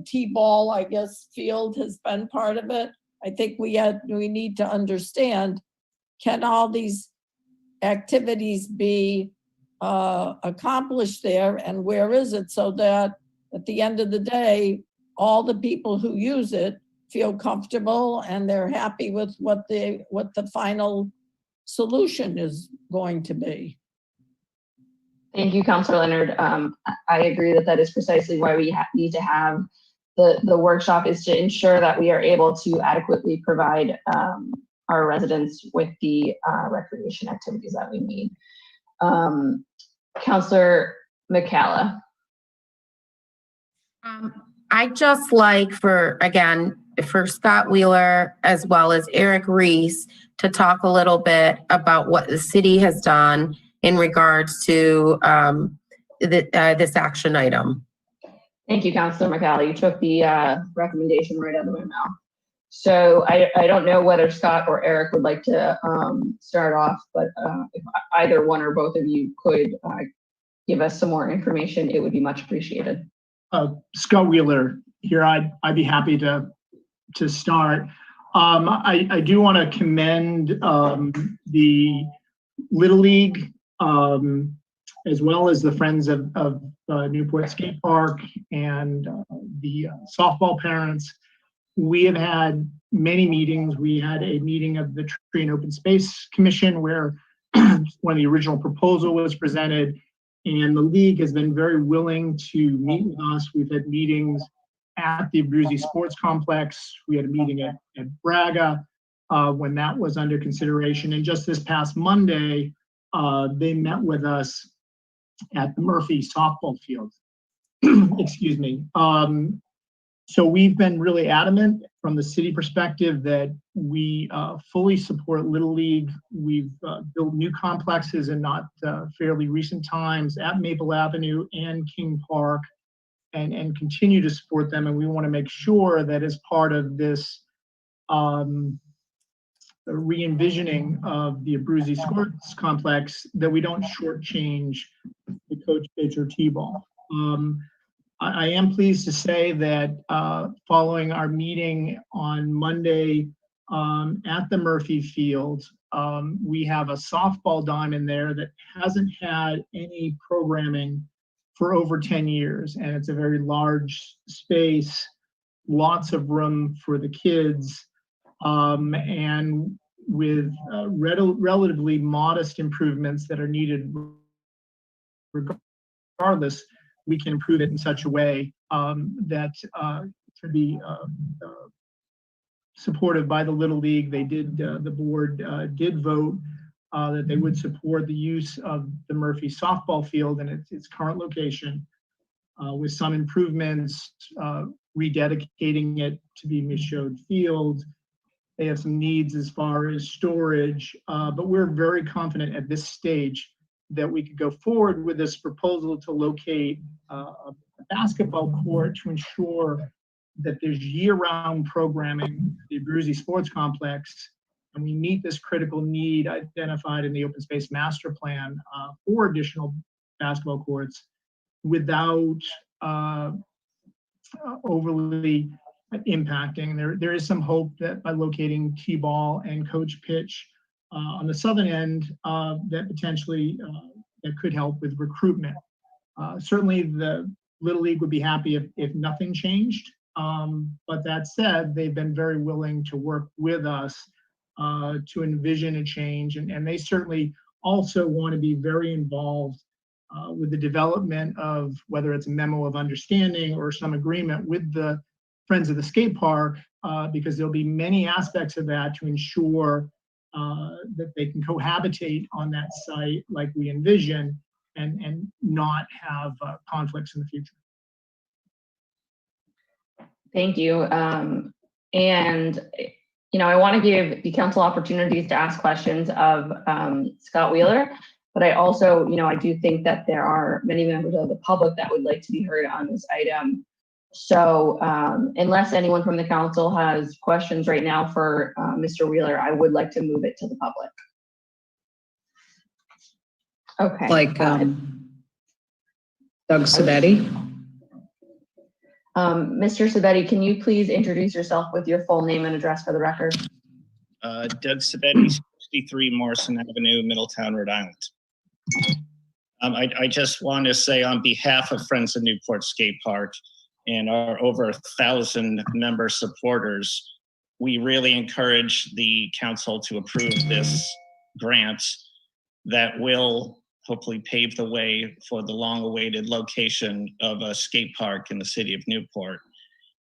T-ball, I guess, field has been part of it. I think we need to understand, can all these activities be accomplished there, and where is it, so that at the end of the day, all the people who use it feel comfortable and they're happy with what the final solution is going to be. Thank you, Councilor Leonard. I agree that is precisely why we need to have the workshop, is to ensure that we are able to adequately provide our residents with the recreation activities that we need. Councilor McCalla. I'd just like for Scott Wheeler as well as Eric Reese to talk a little bit about what the city has done in regards to this action item. Thank you, Councilor McCalla. You took the recommendation right out of my mouth. So I don't know whether Scott or Eric would like to start off, but if either one or both of you could give us some more information, it would be much appreciated. Scott Wheeler here. I'd be happy to start. I do want to commend the Little League as well as the Friends of Newport Skate Park and the softball parents. We have had many meetings. We had a meeting of the Tree and Open Space Commission where when the original proposal was presented, and the league has been very willing to meet with us. We've had meetings at the Abruzzi Sports Complex. We had a meeting at Braga when that was under consideration. And just this past Monday, they met with us at the Murphy softball field. Excuse me. So we've been really adamant from the city perspective that we fully support Little League. We've built new complexes in not fairly recent times at Maple Avenue and King Park, and continue to support them. And we want to make sure that as part of this re-envisioning of the Abruzzi Sports Complex, that we don't shortchange the coach pitch or T-ball. I am pleased to say that following our meeting on Monday at the Murphy Field, we have a softball diamond there that hasn't had any programming for over 10 years. And it's a very large space, lots of room for the kids, and with relatively modest improvements that are needed regardless, we can improve it in such a way that could be supported by the Little League. They did, the board did vote that they would support the use of the Murphy softball field in its current location with some improvements, rededicating it to be Michaud Field. They have some needs as far as storage, but we're very confident at this stage that we could go forward with this proposal to locate a basketball court to ensure that there's year-round programming at the Abruzzi Sports Complex, and we meet this critical need identified in the open space master plan for additional basketball courts without overly impacting. There is some hope that by locating T-ball and coach pitch on the southern end, that potentially that could help with recruitment. Certainly the Little League would be happy if nothing changed. But that said, they've been very willing to work with us to envision a change. And they certainly also want to be very involved with the development of whether it's a memo of understanding or some agreement with the Friends of the Skate Park, because there'll be many aspects of that to ensure that they can cohabitate on that site like we envision and not have conflicts in the future. Thank you. And, I want to give the council opportunities to ask questions of Scott Wheeler. But I also, I do think that there are many members of the public that would like to be heard on this item. So unless anyone from the council has questions right now for Mr. Wheeler, I would like to move it to the public. Okay. Like Doug Sabetti. Mr. Sabetti, can you please introduce yourself with your full name and address for the record? Doug Sabetti, 63 Morrison Avenue, Middletown, Rhode Island. I just want to say on behalf of Friends of Newport Skate Park and our over 1,000 member supporters, we really encourage the council to approve this grant that will hopefully pave the way for the long-awaited location of a skate park in the city of Newport.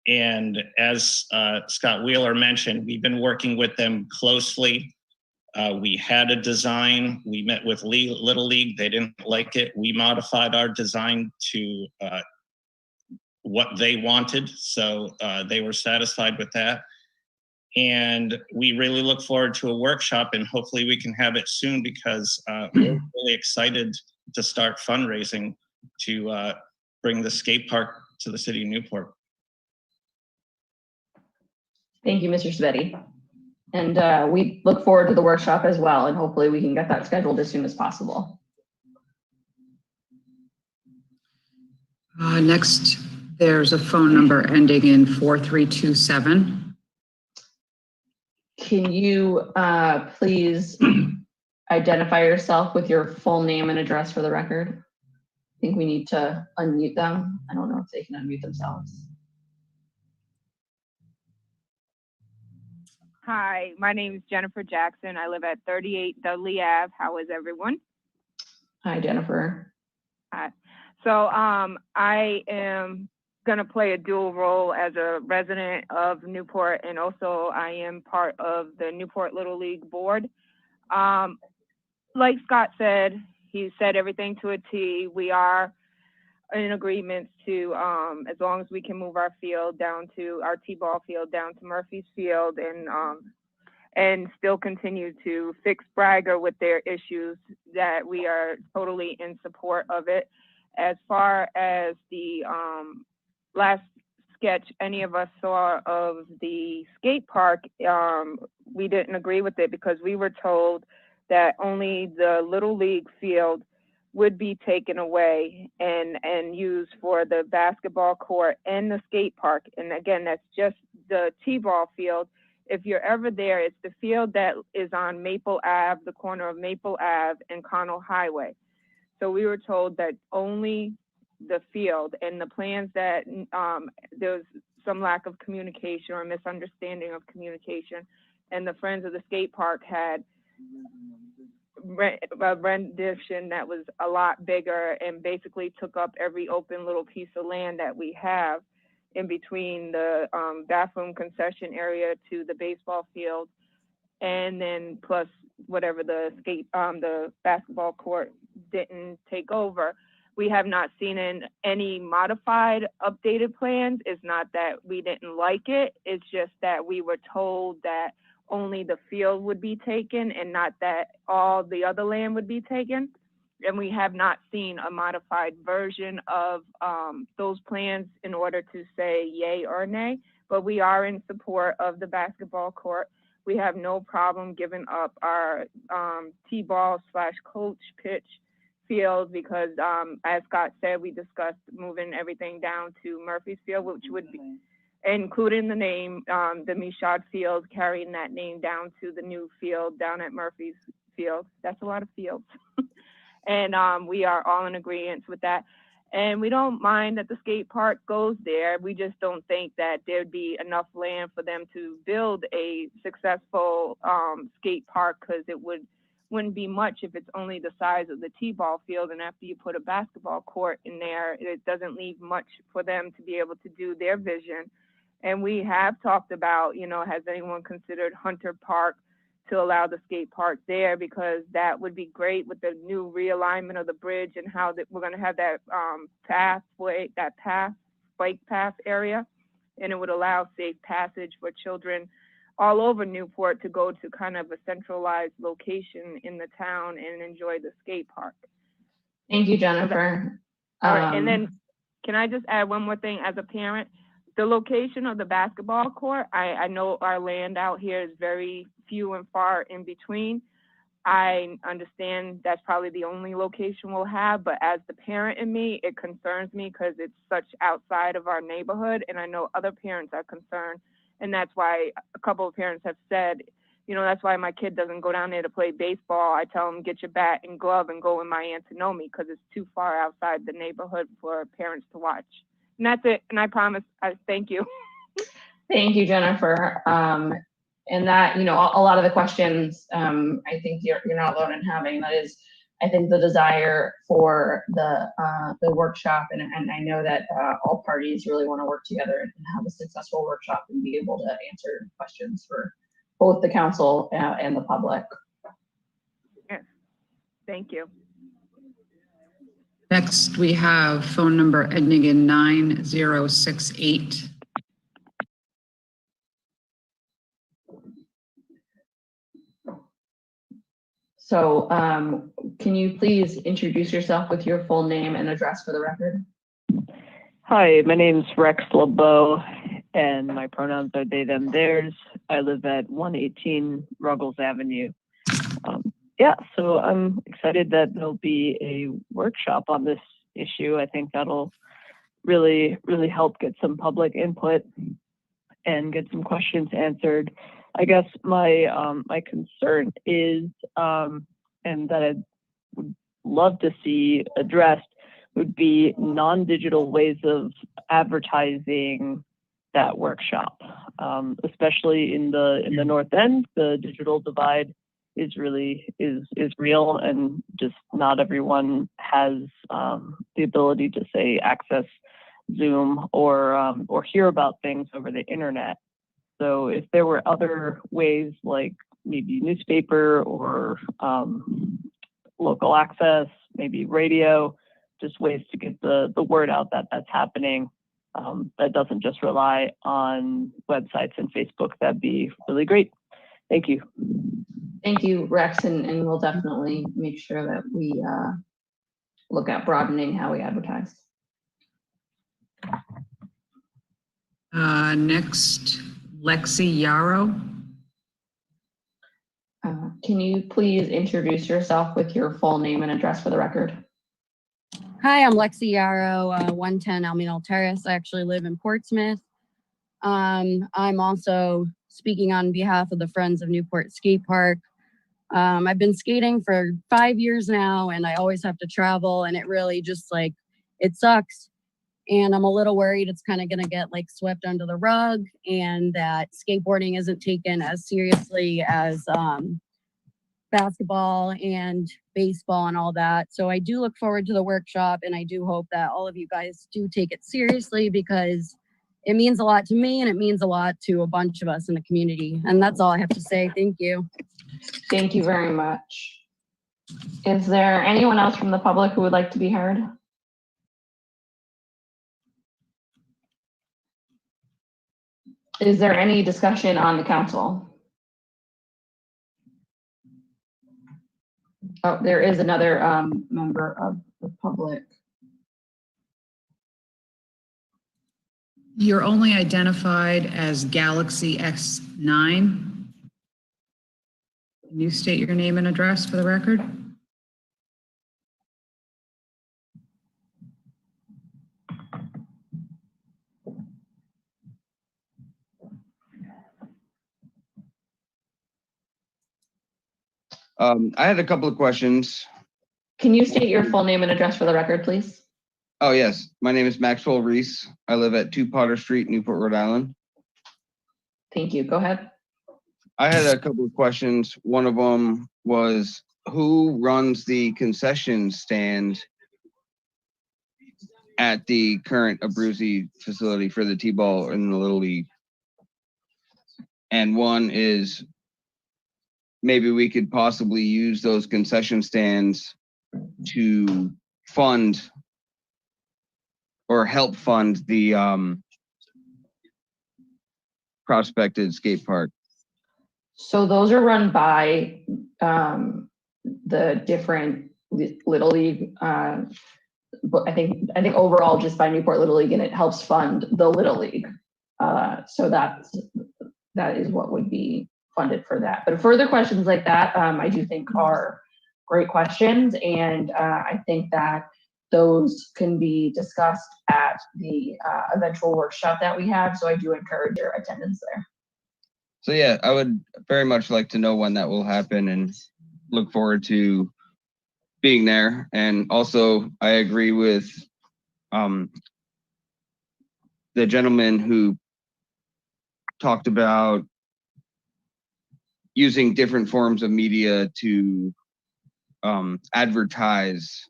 And as Scott Wheeler mentioned, we've been working with them closely. We had a design. We met with Little League. They didn't like it. We modified our design to what they wanted. So they were satisfied with that. And we really look forward to a workshop, and hopefully we can have it soon, because we're really excited to start fundraising to bring the skate park to the city of Newport. Thank you, Mr. Sabetti. And we look forward to the workshop as well, and hopefully we can get that scheduled as soon as possible. Next, there's a phone number ending in 4327. Can you please identify yourself with your full name and address for the record? I think we need to unmute them. I don't know if they can unmute themselves. Hi, my name is Jennifer Jackson. I live at 38 Dudley Ave. How is everyone? Hi, Jennifer. Hi. So I am going to play a dual role as a resident of Newport, and also I am part of the Newport Little League board. Like Scott said, he said everything to a T. We are in agreement to, as long as we can move our field down to our T-ball field down to Murphy's Field, and still continue to fix Bragger with their issues, that we are totally in support of it. As far as the last sketch any of us saw of the skate park, we didn't agree with it, because we were told that only the Little League field would be taken away and used for the basketball court and the skate park. And again, that's just the T-ball field. If you're ever there, it's the field that is on Maple Ave, the corner of Maple Ave and Connell Highway. So we were told that only the field, and the plans that there was some lack of communication or misunderstanding of communication, and the Friends of the Skate Park had a rendition that was a lot bigger and basically took up every open little piece of land that we have in between the bathroom concession area to the baseball field, and then plus whatever the basketball court didn't take over. We have not seen any modified, updated plans. It's not that we didn't like it. It's just that we were told that only the field would be taken and not that all the other land would be taken. And we have not seen a modified version of those plans in order to say yay or nay, but we are in support of the basketball court. We have no problem giving up our T-ball / coach pitch field, because as Scott said, we discussed moving everything down to Murphy's Field, which would be including the name, the Michaud Field, carrying that name down to the new field down at Murphy's Field. That's a lot of fields. And we are all in agreement with that. And we don't mind that the skate park goes there. We just don't think that there'd be enough land for them to build a successful skate park, because it wouldn't be much if it's only the size of the T-ball field. And after you put a basketball court in there, it doesn't leave much for them to be able to do their vision. And we have talked about, has anyone considered Hunter Park to allow the skate park there, because that would be great with the new realignment of the bridge and how that we're going to have that bike path area, and it would allow safe passage for children all over Newport to go to kind of a centralized location in the town and enjoy the skate park. Thank you, Jennifer. All right, and then can I just add one more thing as a parent? The location of the basketball court, I know our land out here is very few and far in between. I understand that's probably the only location we'll have, but as the parent in me, it concerns me because it's such outside of our neighborhood, and I know other parents are concerned, and that's why a couple of parents have said, you know, that's why my kid doesn't go down there to play baseball. I tell him, get your bat and glove and go with my Aunt Nomi because it's too far outside the neighborhood for parents to watch. And that's it, and I promise, thank you. Thank you, Jennifer. And that, you know, a lot of the questions, I think you're not alone in having. That is, I think, the desire for the workshop, and I know that all parties really want to work together and have a successful workshop and be able to answer questions for both the council and the public. Yes, thank you. Next, we have phone number ending in 9068. So can you please introduce yourself with your full name and address for the record? Hi, my name's Rex LeBeau, and my pronouns are they, them, theirs. I live at 118 Ruggles Avenue. Yeah, so I'm excited that there'll be a workshop on this issue. I think that'll really help get some public input and get some questions answered. I guess my my concern is, and that I would love to see addressed, would be non-digital ways of advertising that workshop, especially in the North End. The digital divide is really is real, and just not everyone has the ability to say access Zoom or hear about things over the internet. So if there were other ways, like maybe newspaper or local access, maybe radio, just ways to get the word out that that's happening, that doesn't just rely on websites and Facebook, that'd be really great. Thank you. Thank you, Rex, and we'll definitely make sure that we look at broadening how we advertise. Next, Lexi Yarrow. Can you please introduce yourself with your full name and address for the record? Hi, I'm Lexi Yarrow, 110 Alminal Terrace. I actually live in Portsmouth. I'm also speaking on behalf of the Friends of Newport Skate Park. I've been skating for 5 years now, and I always have to travel, and it really just like, it sucks. And I'm a little worried it's kind of going to get like swept under the rug, and that skateboarding isn't taken as seriously as basketball and baseball and all that. So I do look forward to the workshop, and I do hope that all of you guys do take it seriously, because it means a lot to me, and it means a lot to a bunch of us in the community. And that's all I have to say. Thank you. Thank you very much. Is there anyone else from the public who would like to be heard? Is there any discussion on the council? Oh, there is another member of the public. You're only identified as Galaxy S9. Can you state your name and address for the record? I had a couple of questions. Can you state your full name and address for the record, please? Oh, yes. My name is Maxwell Reese. I live at 2 Potter Street, Newport, Rhode Island. Thank you. Go ahead. I had a couple of questions. One of them was, who runs the concession stand at the current Abruzzi facility for the T-ball and the Little League? And one is, maybe we could possibly use those concession stands to fund or help fund the prospected skate park. So those are run by the different Little League. But I think overall just by Newport Little League, and it helps fund the Little League. So that is what would be funded for that. But further questions like that, I do think are great questions, and I think that those can be discussed at the eventual workshop that we have. So I do encourage your attendance there. So yeah, I would very much like to know when that will happen and look forward to being there. And also I agree with the gentleman who talked about using different forms of media to advertise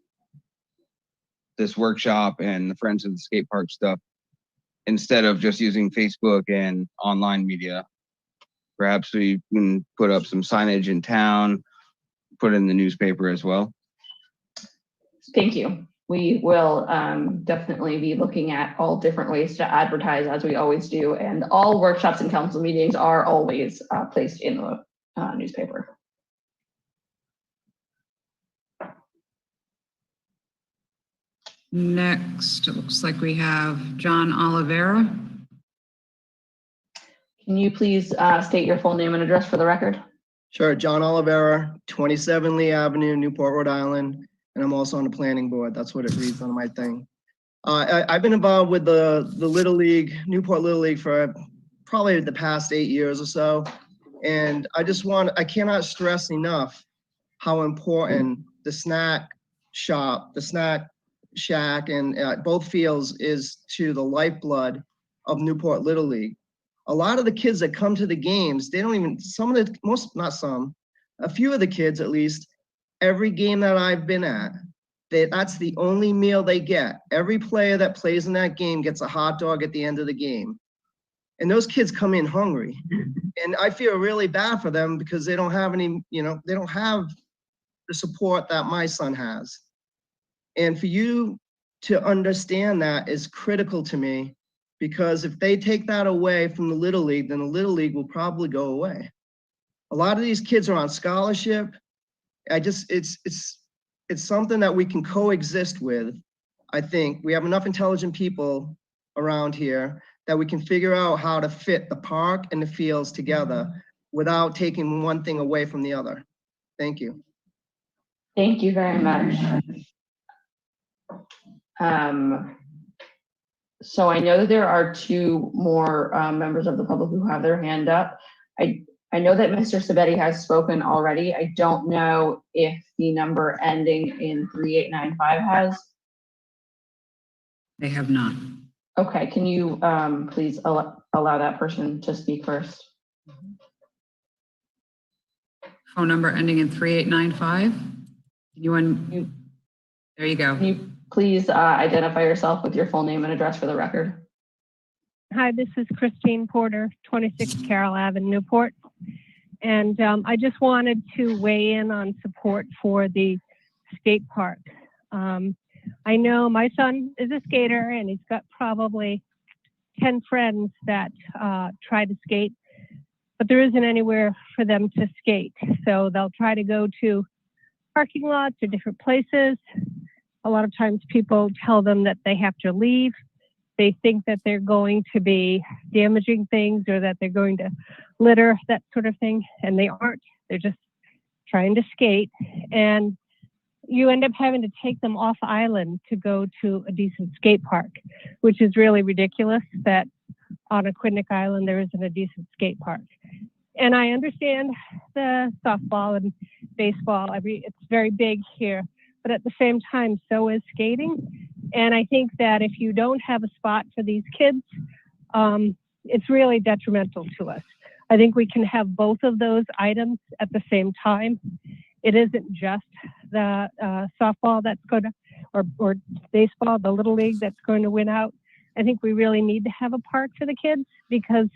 this workshop and the Friends of the Skate Park stuff instead of just using Facebook and online media. Perhaps we can put up some signage in town, put it in the newspaper as well. Thank you. We will definitely be looking at all different ways to advertise, as we always do, and all workshops and council meetings are always placed in the newspaper. Next, it looks like we have John Oliveira. Can you please state your full name and address for the record? Sure, John Oliveira, 27 Lee Avenue, Newport, Rhode Island, and I'm also on the planning board. That's what it reads on my thing. I've been involved with the Little League, Newport Little League, for probably the past 8 years or so. And I cannot stress enough how important the snack shop, the snack shack, and both fields is to the lifeblood of Newport Little League. A lot of the kids that come to the games, they don't even, a few of the kids at least, every game that I've been at, that's the only meal they get. Every player that plays in that game gets a hot dog at the end of the game. And those kids come in hungry. And I feel really bad for them because they don't have any, they don't have the support that my son has. And for you to understand that is critical to me, because if they take that away from the Little League, then the Little League will probably go away. A lot of these kids are on scholarship. It's something that we can coexist with. I think we have enough intelligent people around here that we can figure out how to fit the park and the fields together without taking one thing away from the other. Thank you. Thank you very much. So I know that there are two more members of the public who have their hand up. I know that Mr. Sept has spoken already. I don't know if the number ending in 3895 has. They have not. Okay, can you please allow that person to speak first? Phone number ending in 3895. There you go. Can you please identify yourself with your full name and address for the record? Hi, this is Christine Porter, 26 Carroll Avenue, Newport. And I just wanted to weigh in on support for the skate park. I know my son is a skater and he's got probably 10 friends that try to skate, but there isn't anywhere for them to skate. So they'll try to go to parking lots or different places. A lot of times people tell them that they have to leave. They think that they're going to be damaging things or that they're going to litter, that sort of thing, and they aren't. They're just trying to skate. And you end up having to take them off island to go to a decent skate park, which is really ridiculous that on Aquidneck Island there isn't a decent skate park. And I understand the softball and baseball, it's very big here, but at the same time, so is skating. And I think that if you don't have a spot for these kids, it's really detrimental to us. I think we can have both of those items at the same time. It isn't just the softball that's going to, or baseball, the Little League that's going to win out. I think we really need to have a park for the kids because,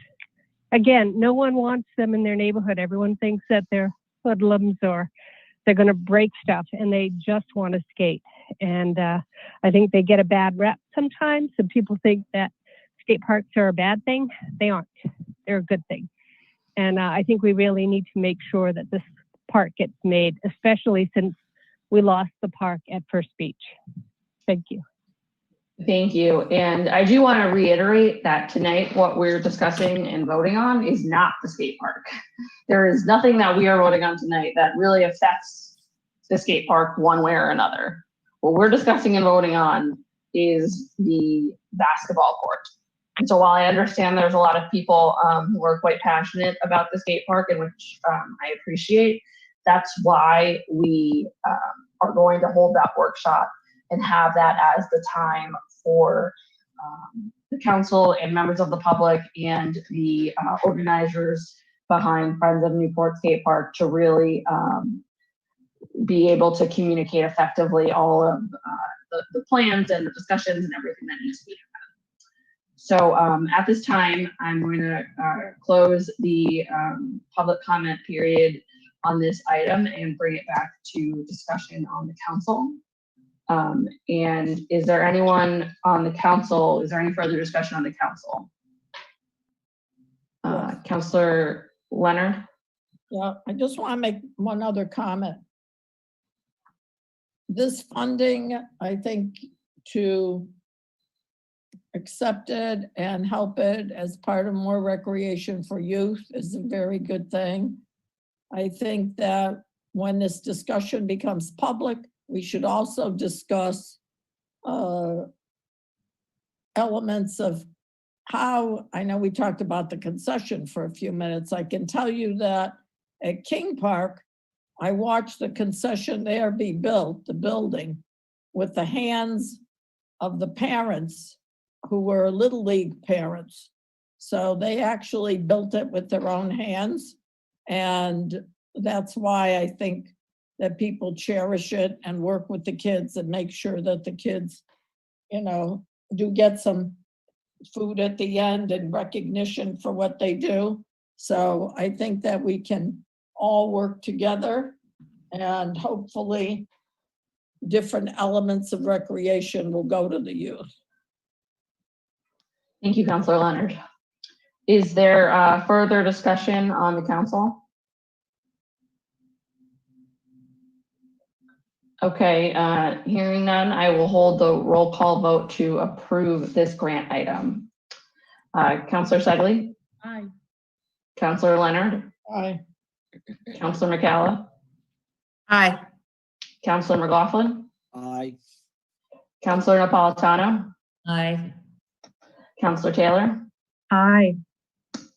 again, no one wants them in their neighborhood. Everyone thinks that they're hoodlums or they're going to break stuff, and they just want to skate. And I think they get a bad rep sometimes. Some people think that skate parks are a bad thing. They aren't. They're a good thing. And I think we really need to make sure that this park gets made, especially since we lost the park at First Beach. Thank you. Thank you. And I do want to reiterate that tonight, what we're discussing and voting on is not the skate park. There is nothing that we are voting on tonight that really affects the skate park one way or another. What we're discussing and voting on is the basketball court. And so while I understand there's a lot of people who are quite passionate about the skate park, and which I appreciate, that's why we are going to hold that workshop and have that as the time for the council and members of the public and the organizers behind Friends of Newport Skate Park to really be able to communicate effectively all of the plans and the discussions and everything that needs to be done. So at this time, I'm going to close the public comment period on this item and bring it back to discussion on the council. And is there anyone on the council? Is there any further discussion on the council? Councilor Leonard? Yeah, I just want to make one other comment. This funding, I think, to accept it and help it as part of more recreation for youth is a very good thing. I think that when this discussion becomes public, we should also discuss elements of how, I know we talked about the concession for a few minutes. I can tell you that at King Park, I watched the concession there be built, the building, with the hands of the parents who were Little League parents. So they actually built it with their own hands. And that's why I think that people cherish it and work with the kids and make sure that the kids, you know, do get some food at the end and recognition for what they do. So I think that we can all work together and hopefully different elements of recreation will go to the youth. Thank you, Councilor Leonard. Is there further discussion on the council? Okay, hearing none, I will hold the roll call vote to approve this grant item. Councilor Segley? Aye. Councilor Leonard? Aye. Councilor McCalla? Aye. Councilor McLaughlin? Aye. Councilor Napolitano? Aye. Councilor Taylor? Aye.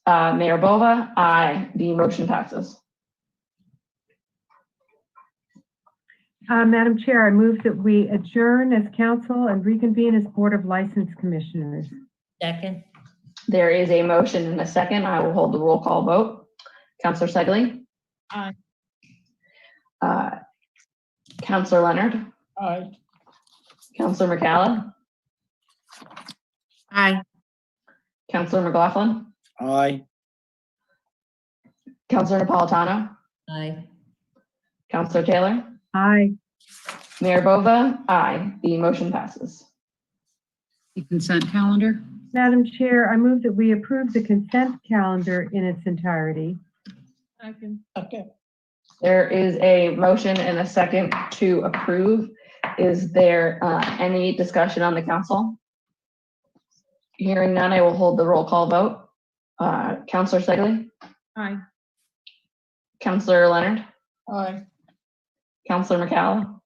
Mayor Bova? Aye. The motion passes. Madam Chair, I move that we adjourn as council and reconvene as Board of License Commissioners. Second. There is a motion and a second. I will hold the roll call vote. Councilor Segley? Aye. Councilor Leonard? Aye. Councilor McCalla? Aye. Councilor McLaughlin? Aye. Councilor Napolitano? Aye. Councilor Taylor? Aye. Mayor Bova? Aye. The motion passes. The consent calendar. Madam Chair, I move that we approve the consent calendar in its entirety. Second. Okay. There is a motion and a second to approve. Is there any discussion on the council? Hearing none, I will hold the roll call vote. Councilor Segley? Aye. Councilor Leonard? Aye. Councilor McCalla?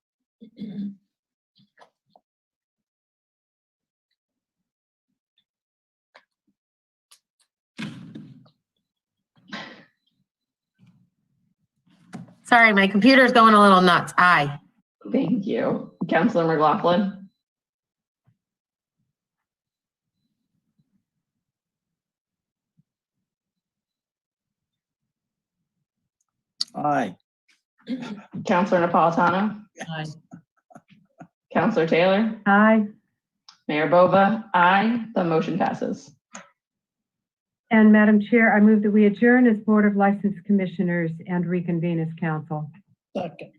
Sorry, my computer's going a little nuts. Aye. Thank you. Councilor McLaughlin? Aye. Councilor Napolitano? Aye. Councilor Taylor? Aye. Mayor Bova? Aye. The motion passes. And Madam Chair, I move that we adjourn as Board of License Commissioners and reconvene as council. Second.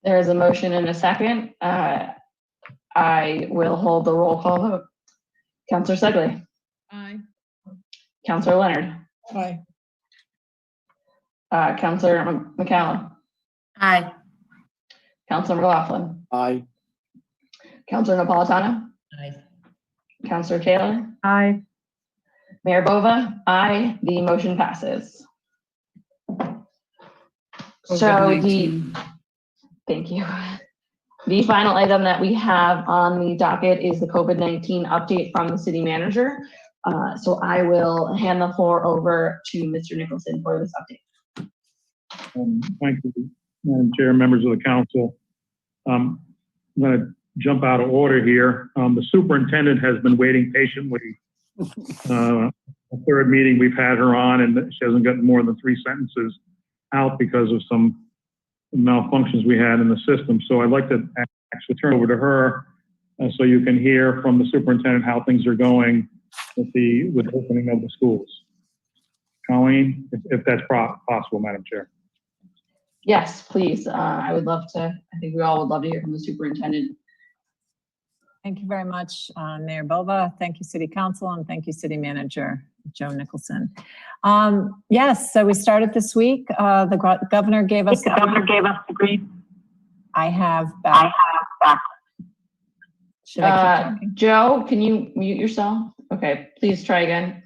There is a motion and a second. I will hold the roll call vote. Councilor Segley? Aye. Councilor Leonard? Aye. Counselor McCallum. Aye. Counselor McLaughlin. Aye. Counselor Napolitano. Aye. Counselor Taylor. Aye. Mayor Bova. Aye. The motion passes. So thank you. The final item that we have on the docket is the COVID-19 update from the city manager. So I will hand the floor over to Mr. Nicholson for this update. Thank you, Madam Chair, members of the council. I'm going to jump out of order here. The superintendent has been waiting patiently. A third meeting we've had her on, and she hasn't gotten more than 3 sentences out because of some malfunctions we had in the system. So I'd like to actually turn over to her so you can hear from the superintendent how things are going with the opening of the schools. Colleen, if that's possible, Madam Chair. Yes, please. I would love to. I think we all would love to hear from the superintendent. Thank you very much, Mayor Bova. Thank you, City Council, and thank you, City Manager Joe Nicholson. Yes, so we started this week. The governor gave us the green. I have back. Should I keep talking? Joe, can you mute yourself? Okay, please try again.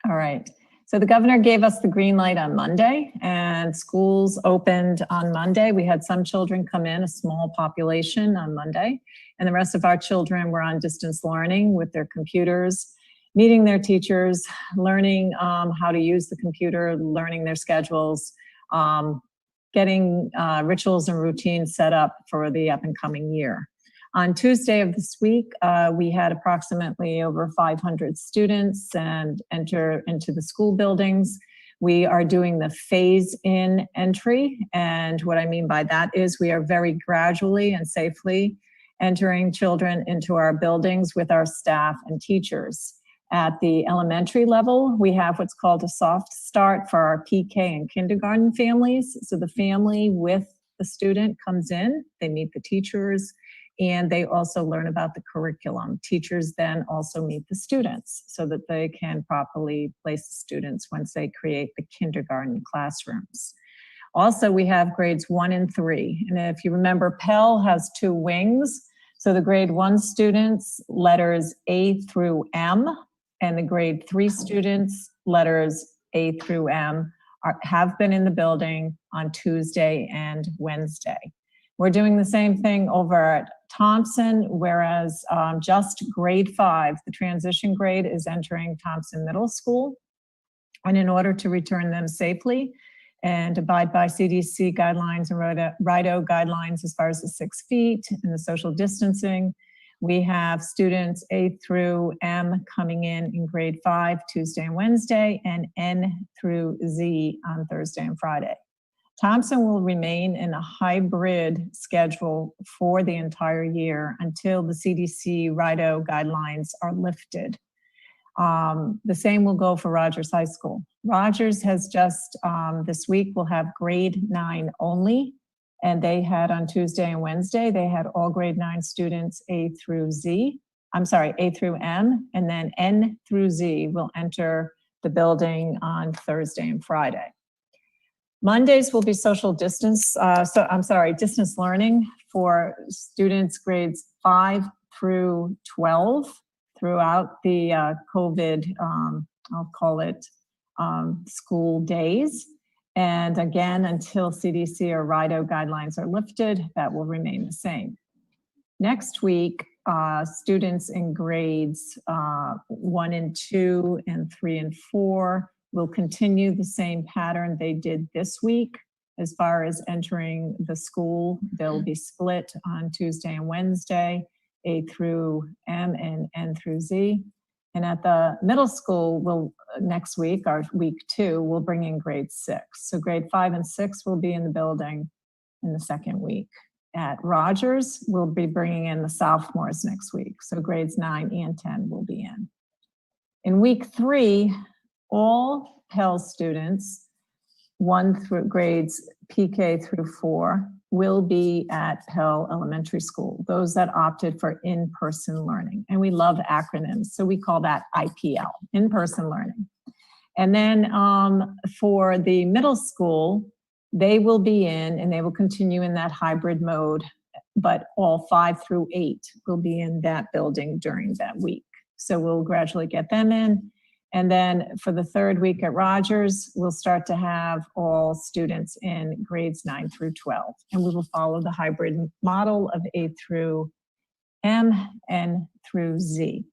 All right. So the governor gave us the green light on Monday, and schools opened on Monday. We had some children come in, a small population on Monday, and the rest of our children were on distance learning with their computers, meeting their teachers, learning how to use the computer, learning their schedules, getting rituals and routines set up for the up and coming year. On Tuesday of this week, we had approximately over 500 students and enter into the school buildings. We are doing the phase-in entry, and what I mean by that is we are very gradually and safely entering children into our buildings with our staff and teachers. At the elementary level, we have what's called a soft start for our PK and kindergarten families. So the family with the student comes in, they meet the teachers, and they also learn about the curriculum. Teachers then also meet the students so that they can properly place the students once they create the kindergarten classrooms. Also, we have grades 1 and 3. And if you remember, Pell has 2 wings. So the grade 1 students, letters A through M, and the grade 3 students, letters A through M, have been in the building on Tuesday and Wednesday. We're doing the same thing over at Thompson, whereas just grade 5, the transition grade, is entering Thompson Middle School. And in order to return them safely and abide by CDC guidelines and Rhode guidelines as far as the 6 feet and the social distancing, we have students A through M coming in grade 5, Tuesday and Wednesday, and N through Z on Thursday and Friday. Thompson will remain in a hybrid schedule for the entire year until the CDC Rhode guidelines are lifted. The same will go for Rogers High School. Rogers has just, this week, will have grade 9 only, and they had on Tuesday and Wednesday, they had all grade 9 students A through M, and then N through Z will enter the building on Thursday and Friday. Mondays will be social distance, distance learning for students grades 5 through 12 throughout the COVID, I'll call it school days. And again, until CDC or Rhode guidelines are lifted, that will remain the same. Next week, students in grades 1 and 2 and 3 and 4 will continue the same pattern they did this week. As far as entering the school, they'll be split on Tuesday and Wednesday, A through M and N through Z. And at the middle school, next week, or week 2, we'll bring in grade 6. So grade 5 and 6 will be in the building in the second week. At Rogers, we'll be bringing in the sophomores next week. So grades 9 and 10 will be in. In week 3, all Pell students, 1 through grades PK through 4, will be at Pell Elementary School, those that opted for in-person learning. And we love acronyms, so we call that IPL, in-person learning. And then for the middle school, they will be in and they will continue in that hybrid mode, but all 5 through 8 will be in that building during that week. So we'll gradually get them in. And then for the third week at Rogers, we'll start to have all students in grades 9 through 12. And we will follow the hybrid model of A through M and through Z.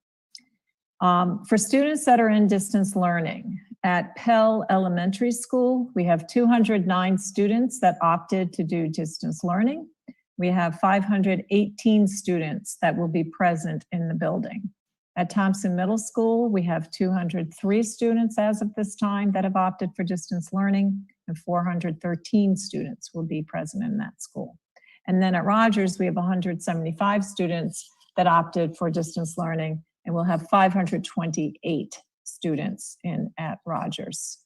For students that are in distance learning, at Pell Elementary School, we have 209 students that opted to do distance learning. We have 518 students that will be present in the building. At Thompson Middle School, we have 203 students as of this time that have opted for distance learning, and 413 students will be present in that school. And then at Rogers, we have 175 students that opted for distance learning, and we'll have 528 students in at Rogers.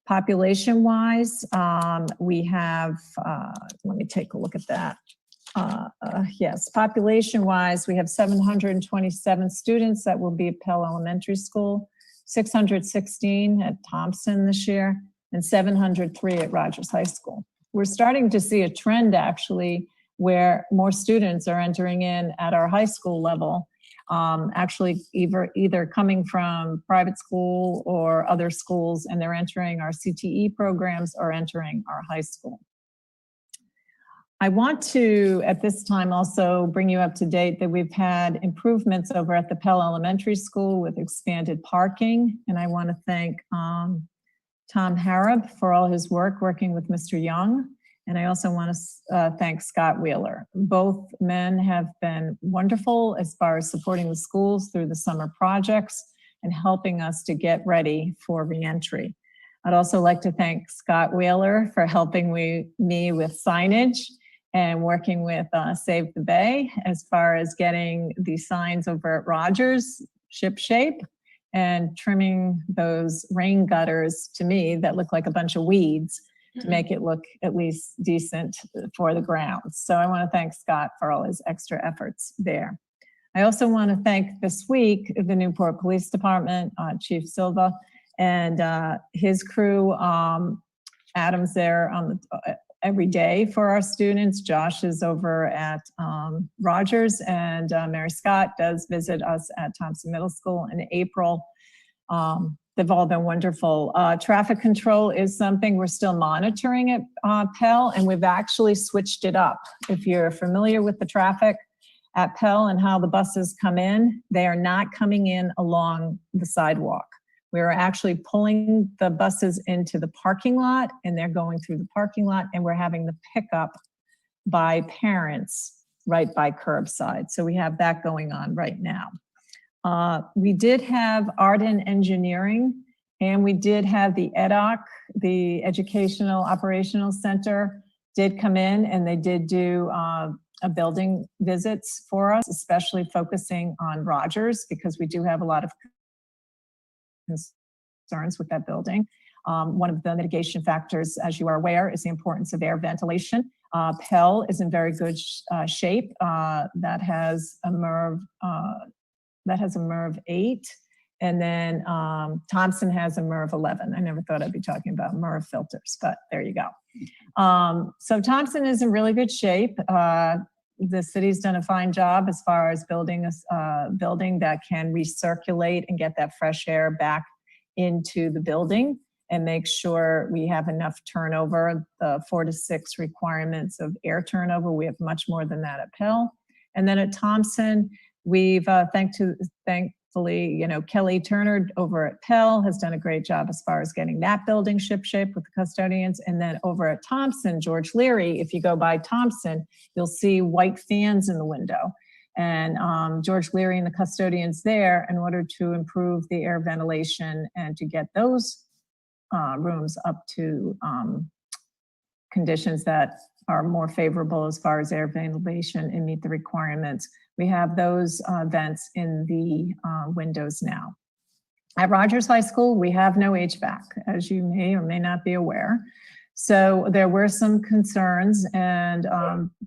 Population-wise, we have, let me take a look at that. Yes, population-wise, we have 727 students that will be at Pell Elementary School, 616 at Thompson this year, and 703 at Rogers High School. We're starting to see a trend, actually, where more students are entering in at our high school level, actually either coming from private school or other schools, and they're entering our CTE programs or entering our high school. I want to, at this time, also bring you up to date that we've had improvements over at the Pell Elementary School with expanded parking. And I want to thank Tom Harab for all his work working with Mr. Young. And I also want to thank Scott Wheeler. Both men have been wonderful as far as supporting the schools through the summer projects and helping us to get ready for reentry. I'd also like to thank Scott Wheeler for helping me with signage and working with Save the Bay as far as getting the signs over at Rogers ship shape and trimming those rain gutters, to me, that look like a bunch of weeds, to make it look at least decent for the grounds. So I want to thank Scott for all his extra efforts there. I also want to thank this week the Newport Police Department, Chief Silva, and his crew. Adam's there on the every day for our students. Josh is over at Rogers, and Mary Scott does visit us at Thompson Middle School in April. They've all been wonderful. Traffic control is something we're still monitoring at Pell, and we've actually switched it up. If you're familiar with the traffic at Pell and how the buses come in, they are not coming in along the sidewalk. We're actually pulling the buses into the parking lot, and they're going through the parking lot, and we're having the pickup by parents right by curbside. So we have that going on right now. We did have art and engineering, and we did have the EDOC, the Educational Operational Center, did come in, and they did do a building visits for us, especially focusing on Rogers, because we do have a lot of concerns with that building. One of the mitigation factors, as you are aware, is the importance of air ventilation. Pell is in very good shape. That has a MERV 8, and then Thompson has a MERV 11. I never thought I'd be talking about MERV filters, but there you go. So Thompson is in really good shape. The city's done a fine job as far as building a building that can recirculate and get that fresh air back into the building and make sure we have enough turnover, the 4 to 6 requirements of air turnover. We have much more than that at Pell. And then at Thompson, we've thankfully, Kelly Turner over at Pell has done a great job as far as getting that building ship-shape with the custodians. And then over at Thompson, George Leary, if you go by Thompson, you'll see white fans in the window. And George Leary and the custodians there, in order to improve the air ventilation and to get those rooms up to conditions that are more favorable as far as air ventilation and meet the requirements. We have those vents in the windows now. At Rogers High School, we have no HVAC, as you may or may not be aware. So there were some concerns, and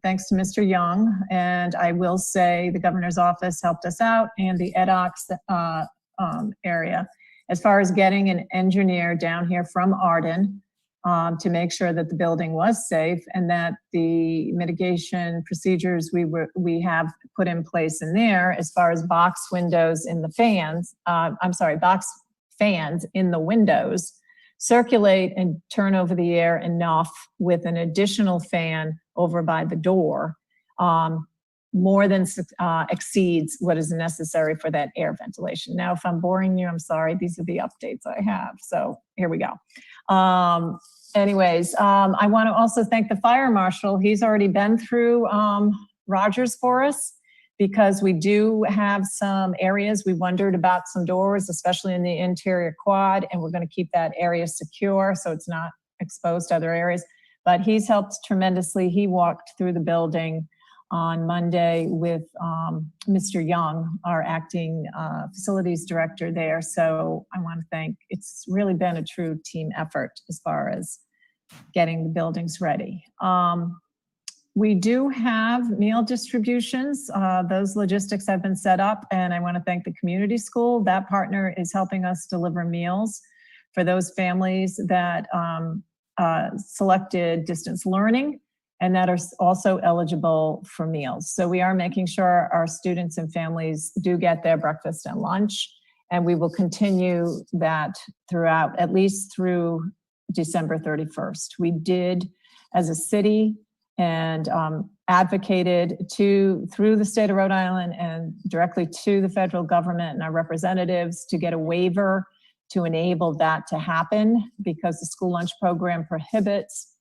thanks to Mr. Young, and I will say the governor's office helped us out, and the EDOCS area, as far as getting an engineer down here from Arden to make sure that the building was safe and that the mitigation procedures we have put in place in there, as far as box windows in the fans, box fans in the windows, circulate and turn over the air enough with an additional fan over by the door, more than exceeds what is necessary for that air ventilation. Now, if I'm boring you, I'm sorry. These are the updates I have. So here we go. Anyways, I want to also thank the fire marshal. He's already been through Rogers for us, because we do have some areas we wondered about, some doors, especially in the interior quad, and we're going to keep that area secure so it's not exposed to other areas. But he's helped tremendously. He walked through the building on Monday with Mr. Young, our acting facilities director there. So I want to thank, it's really been a true team effort as far as getting the buildings ready. We do have meal distributions. Those logistics have been set up, and I want to thank the community school. That partner is helping us deliver meals for those families that selected distance learning and that are also eligible for meals. So we are making sure our students and families do get their breakfast and lunch, and we will continue that throughout, at least through December 31st. We did, as a city, and advocated through the state of Rhode Island and directly to the federal government and our representatives to get a waiver to enable that to happen, because the school lunch program prohibits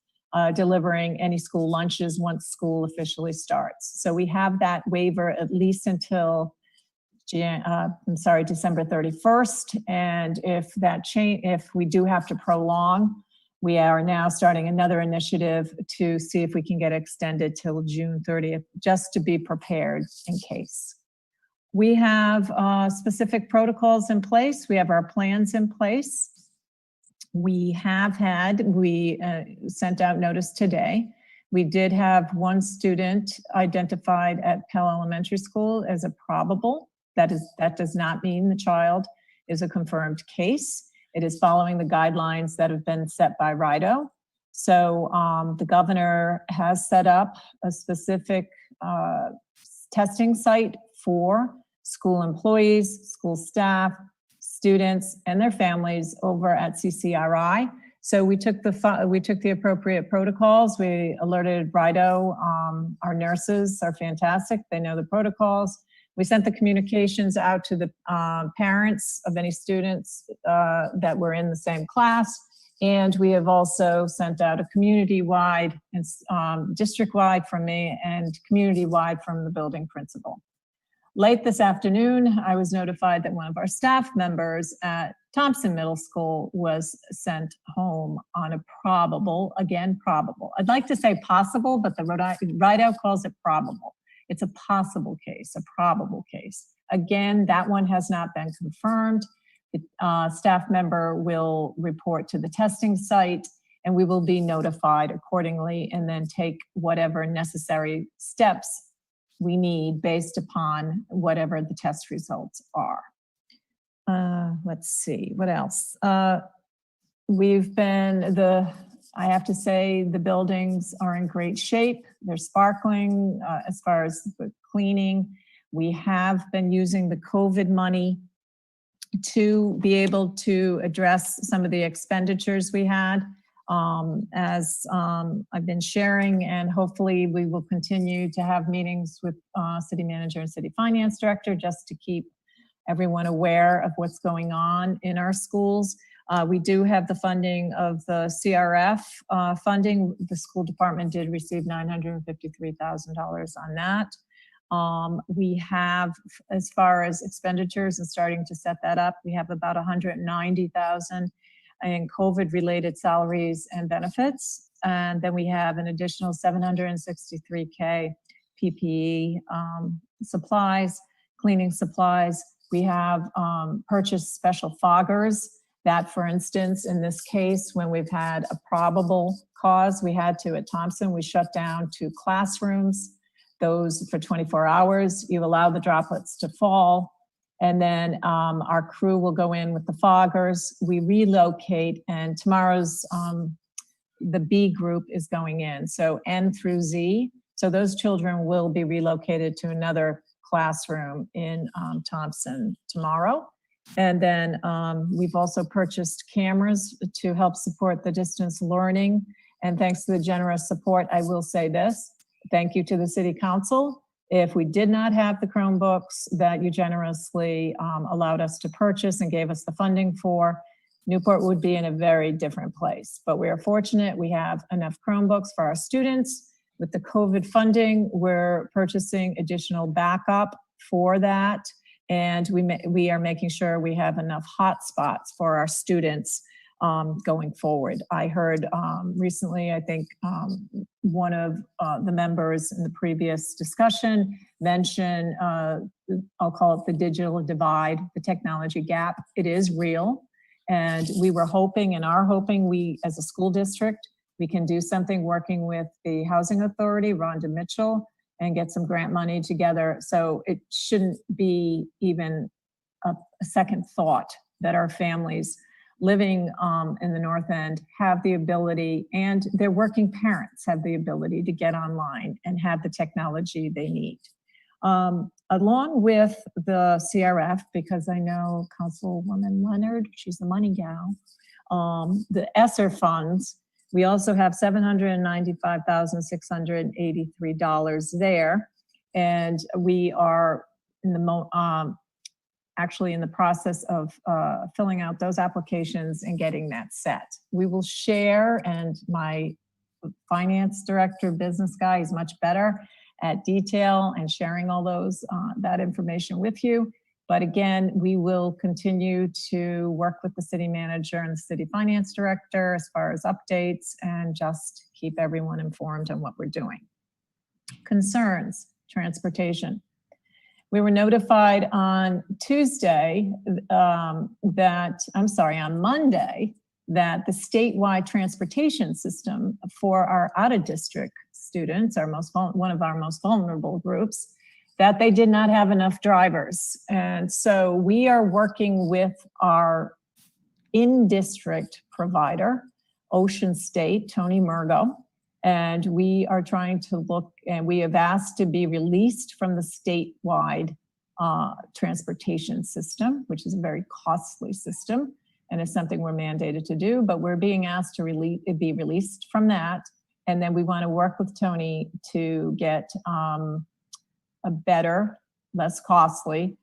delivering any school lunches once school officially starts. So we have that waiver at least until December 31st. And if we do have to prolong, we are now starting another initiative to see if we can get extended till June 30th, just to be prepared in case. We have specific protocols in place. We have our plans in place. We sent out notice today. We did have one student identified at Pell Elementary School as a probable. That does not mean the child is a confirmed case. It is following the guidelines that have been set by Rhode. So the governor has set up a specific testing site for school employees, school staff, students, and their families over at CCRI. So we took the appropriate protocols. We alerted Rhode. Our nurses are fantastic. They know the protocols. We sent the communications out to the parents of any students that were in the same class. And we have also sent out a community-wide and district-wide from me and community-wide from the building principal. Late this afternoon, I was notified that one of our staff members at Thompson Middle School was sent home on a probable. I'd like to say possible, but the Rhode calls it probable. It's a possible case, a probable case. Again, that one has not been confirmed. The staff member will report to the testing site, and we will be notified accordingly and then take whatever necessary steps we need based upon whatever the test results are. Let's see, what else? I have to say the buildings are in great shape. They're sparkling as far as the cleaning. We have been using the COVID money to be able to address some of the expenditures we had. As I've been sharing, and hopefully we will continue to have meetings with city manager and city finance director just to keep everyone aware of what's going on in our schools. We do have the funding of the CRF funding. The school department did receive $953,000 on that. We have, as far as expenditures and starting to set that up, we have about $190,000 in COVID-related salaries and benefits. And then we have an additional $763K PPE supplies, cleaning supplies. We have purchased special foggers that, for instance, in this case, when we've had a probable cause, we had to, at Thompson, we shut down 2 classrooms, those for 24 hours. You allow the droplets to fall, And then our crew will go in with the foggers. We relocate, and tomorrow's the B group is going in, so N through Z. So those children will be relocated to another classroom in Thompson tomorrow. And then we've also purchased cameras to help support the distance learning. And thanks to the generous support, I will say this, thank you to the City Council. If we did not have the Chromebooks that you generously allowed us to purchase and gave us the funding for, Newport would be in a very different place. But we are fortunate we have enough Chromebooks for our students. With the COVID funding, we're purchasing additional backup for that. And we are making sure we have enough hotspots for our students going forward. I heard recently, I think one of the members in the previous discussion mention, I'll call it the digital divide, the technology gap. It is real. And we were hoping and are hoping we, as a school district, we can do something working with the Housing Authority, Rhonda Mitchell, and get some grant money together. So it shouldn't be even a second thought that our families living in the North End have the ability, and their working parents have the ability to get online and have the technology they need. Along with the CRF, because I know Councilwoman Leonard, she's the money gal, the ESSER funds, we also have $795,683 there. And we are in the actually in the process of filling out those applications and getting that set. We will share, and my finance director, business guy, is much better at detail and sharing all those that information with you. But again, we will continue to work with the city manager and the city finance director as far as updates and just keep everyone informed on what we're doing. Concerns, transportation. We were notified on Tuesday on Monday, that the statewide transportation system for our out-of-district students, one of our most vulnerable groups, that they did not have enough drivers. And so we are working with our in-district provider, Ocean State, Tony Murgo, and we are trying to look, and we have asked to be released from the statewide transportation system, which is a very costly system, and it's something we're mandated to do, but we're being asked to be released from that. And then we want to work with Tony to get a better, less costly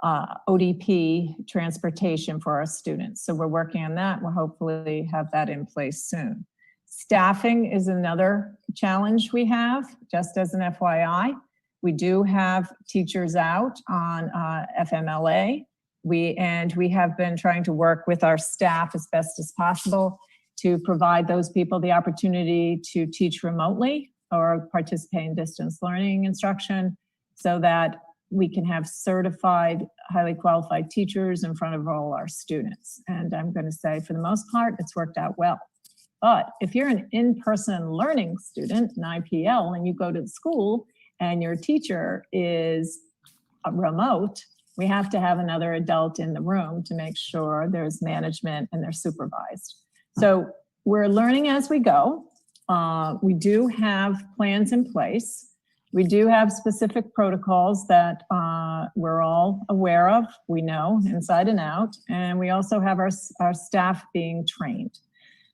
ODP transportation for our students. So we're working on that. We'll hopefully have that in place soon. Staffing is another challenge we have, just as an FYI. We do have teachers out on FMLA. We have been trying to work with our staff as best as possible to provide those people the opportunity to teach remotely or participate in distance learning instruction, so that we can have certified, highly qualified teachers in front of all our students. And I'm going to say, for the most part, it's worked out well. But if you're an in-person learning student, an IPL, and you go to the school and your teacher is remote, we have to have another adult in the room to make sure there's management and they're supervised. So we're learning as we go. We do have plans in place. We do have specific protocols that we're all aware of, we know inside and out, and we also have our staff being trained.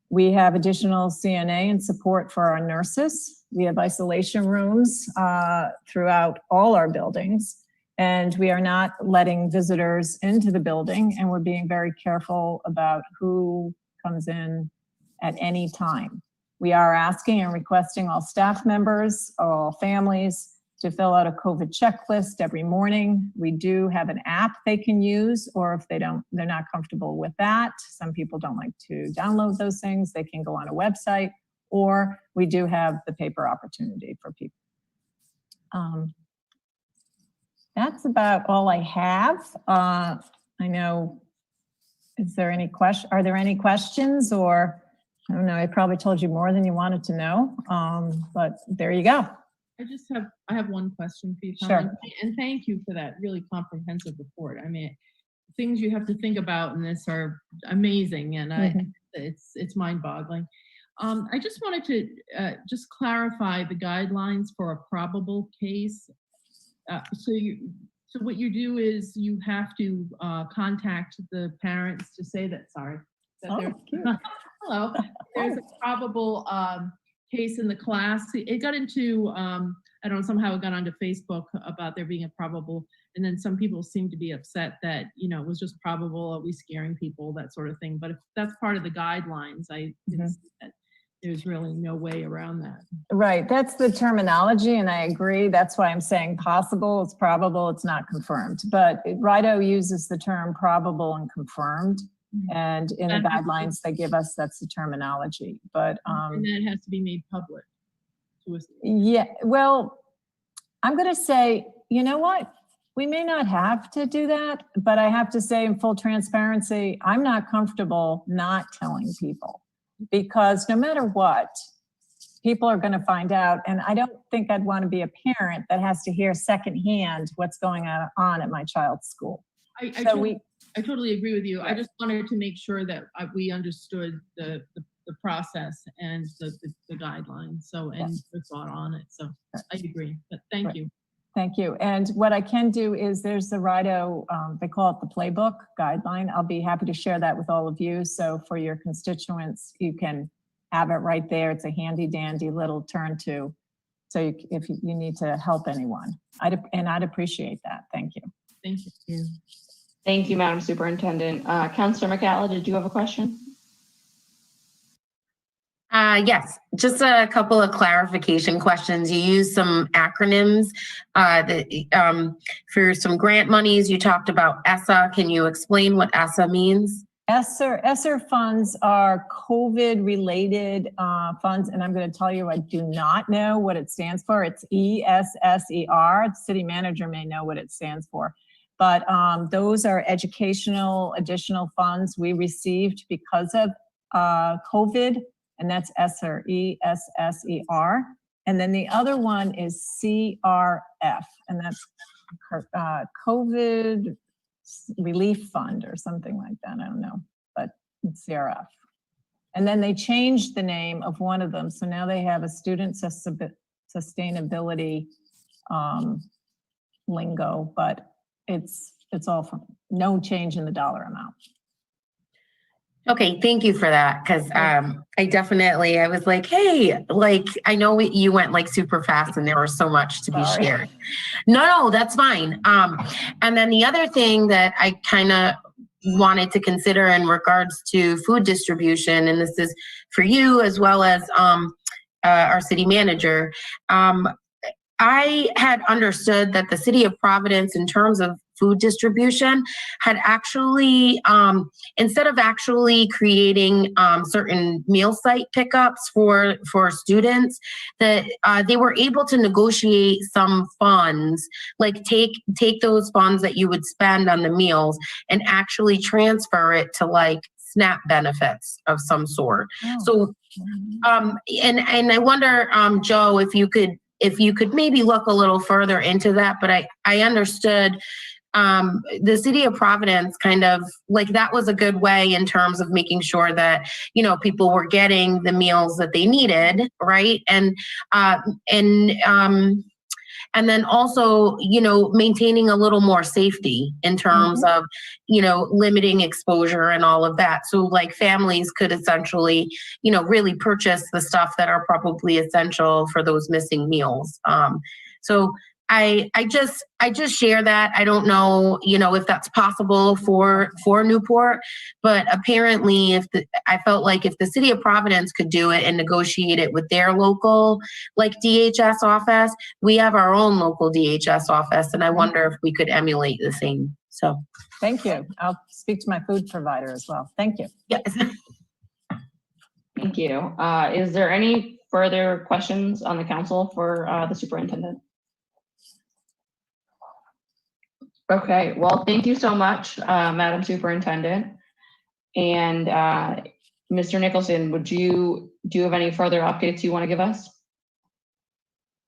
We have additional CNA and support for our nurses. We have isolation rooms throughout all our buildings, and we are not letting visitors into the building, and we're being very careful about who comes in at any time. We are asking and requesting all staff members, all families, to fill out a COVID checklist every morning. We do have an app they can use, or if they're not comfortable with that, some people don't like to download those things, they can go on a website, or we do have the paper opportunity for people. That's about all I have. I know, are there any questions, or I don't know, I probably told you more than you wanted to know, but there you go. I have one question for you, Tom. Sure. And thank you for that really comprehensive report. I mean, things you have to think about in this are amazing, and it's mind-boggling. I just wanted to just clarify the guidelines for a probable case. So what you do is you have to contact the parents to say that, hello, there's a probable case in the class. It got into, I don't know, somehow it got onto Facebook about there being a probable, and then some people seem to be upset that, it was just probable, are we scaring people, that sort of thing. But if that's part of the guidelines, I can see that there's really no way around that. Right, that's the terminology, and I agree. That's why I'm saying possible, it's probable, it's not confirmed. But Rhode uses the term probable and confirmed, and in the guidelines they give us, that's the terminology. But and then it has to be made public. yeah, well, I'm going to say, you know what? We may not have to do that, but I have to say in full transparency, I'm not comfortable not telling people, because no matter what, people are going to find out. And I don't think I'd want to be a parent that has to hear secondhand what's going on at my child's school. I totally agree with you. I just wanted to make sure that we understood the process and the guidelines. So, and the thought on it. So I agree, but thank you. Thank you. And what I can do is there's the Rhode, they call it the playbook guideline. I'll be happy to share that with all of you. So for your constituents, you can have it right there. It's a handy dandy little turn to. So if you need to help anyone, I'd appreciate that. Thank you. Thank you. Thank you, Madam Superintendent. Councilor McCalla, did you have a question? Yes, just a couple of clarification questions. You used some acronyms for some grant monies. You talked about ESSA. Can you explain what ESSA means? ESSER funds are COVID-related funds, and I'm going to tell you, I do not know what it stands for. It's ESSER. The city manager may know what it stands for. But those are educational additional funds we received because of COVID. And that's ESSER, ESSER. And then the other one is CRF, and that's COVID Relief Fund or something like that. I don't know, but it's CRF. And then they changed the name of one of them. So now they have a student sustainability lingo, but it's all from no change in the dollar amount. Okay, thank you for that. Because I was like, hey, like, I know you went like super fast and there was so much to be shared. No, that's fine. And then the other thing that I kind of wanted to consider in regards to food distribution, and this is for you as well as our city manager. I had understood that the city of Providence, in terms of food distribution, had actually, instead of actually creating certain meal site pickups for students, that they were able to negotiate some funds, like take those funds that you would spend on the meals and actually transfer it to like SNAP benefits of some sort. So, and I wonder, Joe, if you could maybe look a little further into that, but I understood the city of Providence kind of like that was a good way in terms of making sure that, people were getting the meals that they needed, right? And then also, maintaining a little more safety in terms of, limiting exposure and all of that. So like families could essentially, really purchase the stuff that are probably essential for those missing meals. So I just share that. I don't know, if that's possible for Newport, but apparently I felt like if the city of Providence could do it and negotiate it with their local, like DHS office, we have our own local DHS office. And I wonder if we could emulate the same. So. Thank you. I'll speak to my food provider as well. Thank you. Yes. Thank you. Is there any further questions on the council for the superintendent? Okay, well, thank you so much, Madam Superintendent. And Mr. Nicholson, do you have any further updates you want to give us?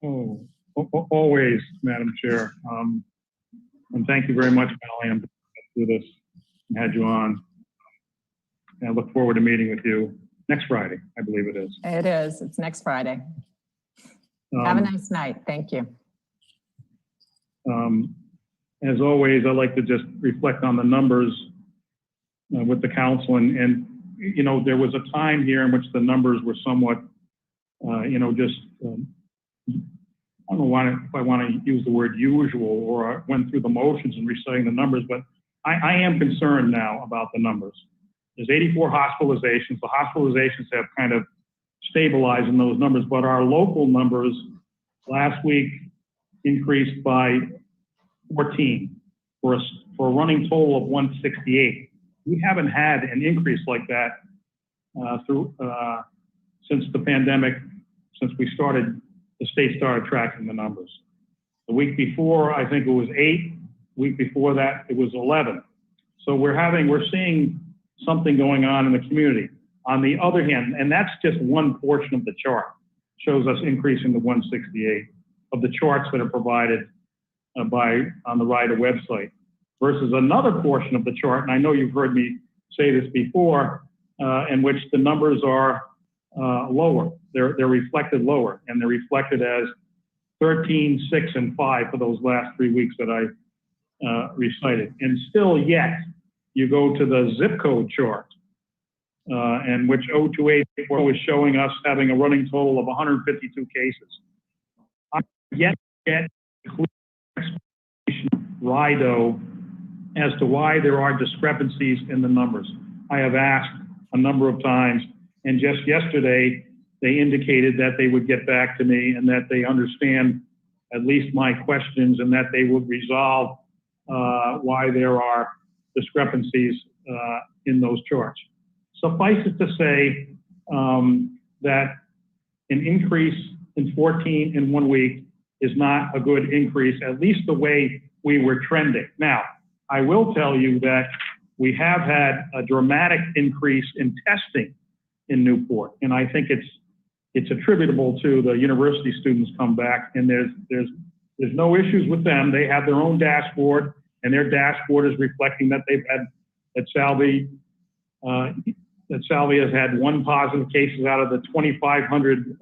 Oh, Always, Madam Chair. And thank you very much, Molly, I'm through this and had you on. And I look forward to meeting with you next Friday, I believe it is. It is. It's next Friday. Have a nice night. Thank you. As always, I like to just reflect on the numbers with the council. And, you know, there was a time here in which the numbers were somewhat, you know, just, I don't know if I want to use the word usual or I went through the motions and reciting the numbers, but I am concerned now about the numbers. There's 84 hospitalizations. The hospitalizations have kind of stabilized in those numbers, but our local numbers last week increased by 14 for a running total of 168. We haven't had an increase like that since the pandemic, since we started, the state started tracking the numbers. The week before, I think it was 8. Week before that, it was 11. So we're seeing something going on in the community. On the other hand, and that's just one portion of the chart, shows us increasing to 168 of the charts that are provided on the Rhode website, versus another portion of the chart, and I know you've heard me say this before, in which the numbers are lower. They're reflected lower, and they're reflected as 13, 6, and 5 for those last 3 weeks that I recited. And still yet, you go to the zip code chart, and which 02844 is showing us having a running total of 152 cases. I yet get clear explanation, Rhode, as to why there are discrepancies in the numbers. I have asked a number of times, and just yesterday, they indicated that they would get back to me and that they understand at least my questions and that they would resolve why there are discrepancies in those charts. Suffice it to say that an increase in 14 in 1 week is not a good increase, at least the way we were trending. Now, I will tell you that we have had a dramatic increase in testing in Newport, and I think it's attributable to the university students come back, and there's no issues with them. They have their own dashboard, and their dashboard is reflecting that they've had that Salvi has had 1 positive cases out of the 2,500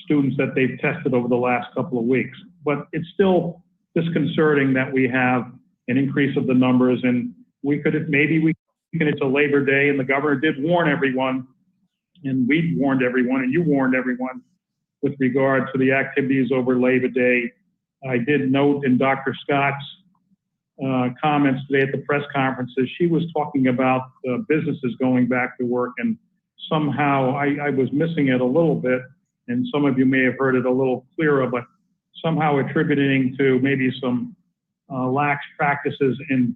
students that they've tested over the last couple of weeks. But it's still disconcerting that we have an increase of the numbers, and it's a Labor Day, and the governor did warn everyone, and we warned everyone, and you warned everyone with regard to the activities over Labor Day. I did note in Dr. Scott's comments today at the press conferences, she was talking about businesses going back to work, and somehow I was missing it a little bit, and some of you may have heard it a little clearer, but somehow attributing to maybe some lax practices in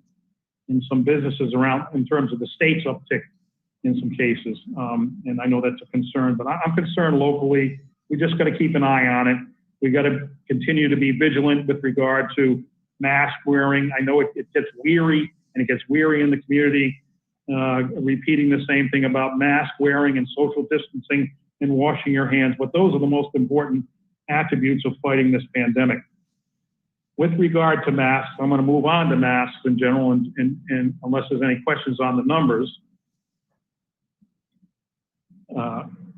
some businesses around in terms of the state's uptick in some cases. And I know that's a concern, but I'm concerned locally. We just got to keep an eye on it. We got to continue to be vigilant with regard to mask wearing. I know it gets weary, and it gets weary in the community, repeating the same thing about mask wearing and social distancing and washing your hands, but those are the most important attributes of fighting this pandemic. With regard to masks, I'm going to move on to masks in general, and unless there's any questions on the numbers,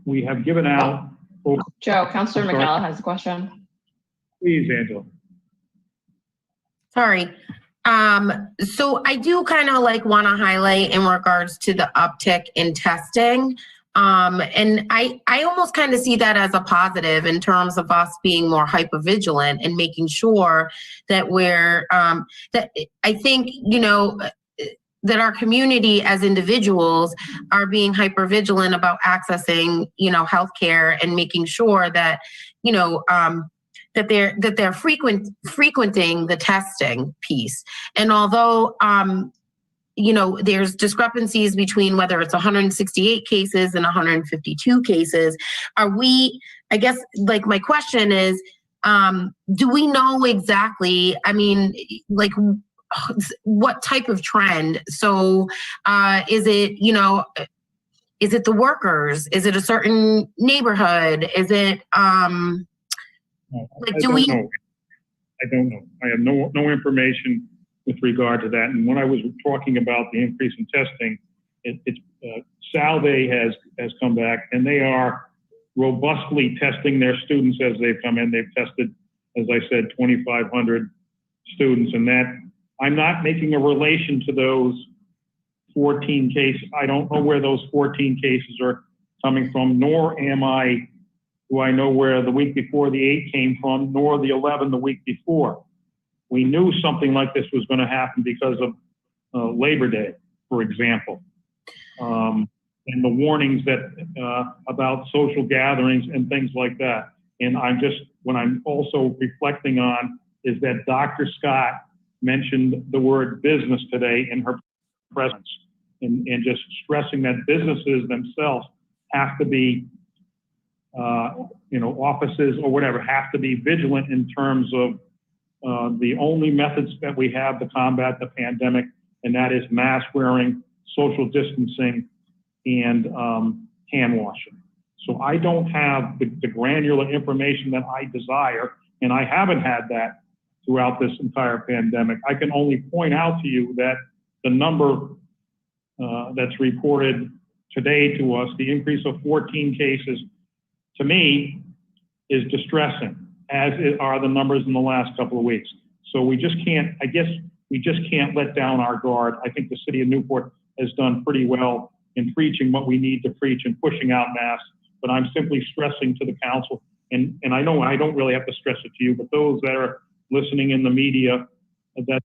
we have given out. Joe, Councilor McNally has a question. Please, Angela. Sorry. So I do kind of want to highlight in regards to the uptick in testing. And I almost kind of see that as a positive in terms of us being more hypervigilant and making sure that we're, that I think, that our community as individuals are being hypervigilant about accessing, healthcare and making sure that, that they're frequenting the testing piece. And although, there's discrepancies between whether it's 168 cases and 152 cases, I guess my question is, do we know exactly, what type of trend? So is it, is it the workers? Is it a certain neighborhood? Is it, Like, I do don't we? know. I don't know. I have no information with regard to that. And when I was talking about the increase in testing, Salve has come back, and they are robustly testing their students as they've come in. They've tested, as I said, 2,500 students, and that I'm not making a relation to those 14 cases. I don't know where those 14 cases are coming from, nor do I know where the week before the 8 came from, nor the 11 the week before. We knew something like this was going to happen because of Labor Day, for example, and the warnings that about social gatherings and things like that. And what I'm also reflecting on is that Dr. Scott mentioned the word business today in her presence, and just stressing that businesses themselves have to be, offices or whatever, have to be vigilant in terms of the only methods that we have to combat the pandemic, and that is mask wearing, social distancing, and hand washing. So I don't have the granular information that I desire, and I haven't had that throughout this entire pandemic. I can only point out to you that the number that's reported today to us, the increase of 14 cases, to me, is distressing, as are the numbers in the last couple of weeks. So we just can't, I guess, we just can't let down our guard. I think the city of Newport has done pretty well in preaching what we need to preach and pushing out masks, but I'm simply stressing to the council, and I know I don't really have to stress it to you, but those that are listening in the media, that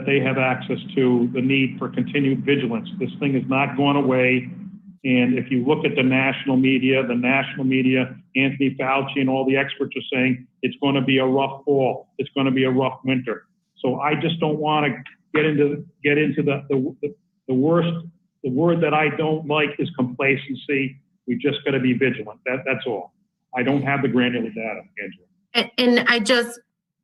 they have access to the need for continued vigilance. This thing is not going away. And if you look at the national media, Anthony Fauci and all the experts are saying it's going to be a rough fall. It's going to be a rough winter. So I just don't want to get into the worst. The word that I don't like is complacency. We just got to be vigilant. That's all. I don't have the granular data, Angela. And I just,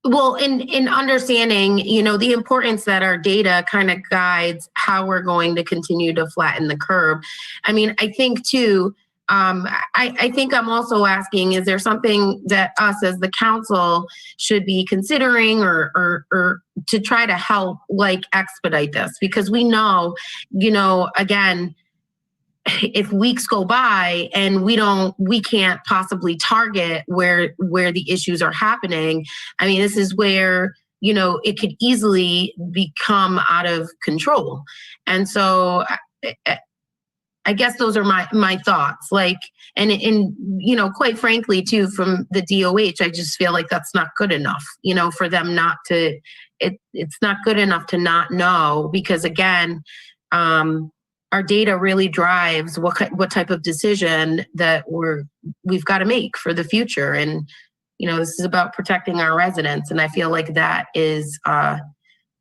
well, in understanding, the importance that our data kind of guides how we're going to continue to flatten the curve. I mean, I think too, I think I'm also asking, is there something that us as the council should be considering or to try to help expedite this? Because we know, again, if weeks go by and we can't possibly target where the issues are happening, I mean, this is where, it could easily become out of control. And so I guess those are my thoughts, and quite frankly too, from the DOH, I just feel like that's not good enough, for them not to, it's not good enough to not know, because again, our data really drives what type of decision that we've got to make for the future. And, this is about protecting our residents. And I feel like that is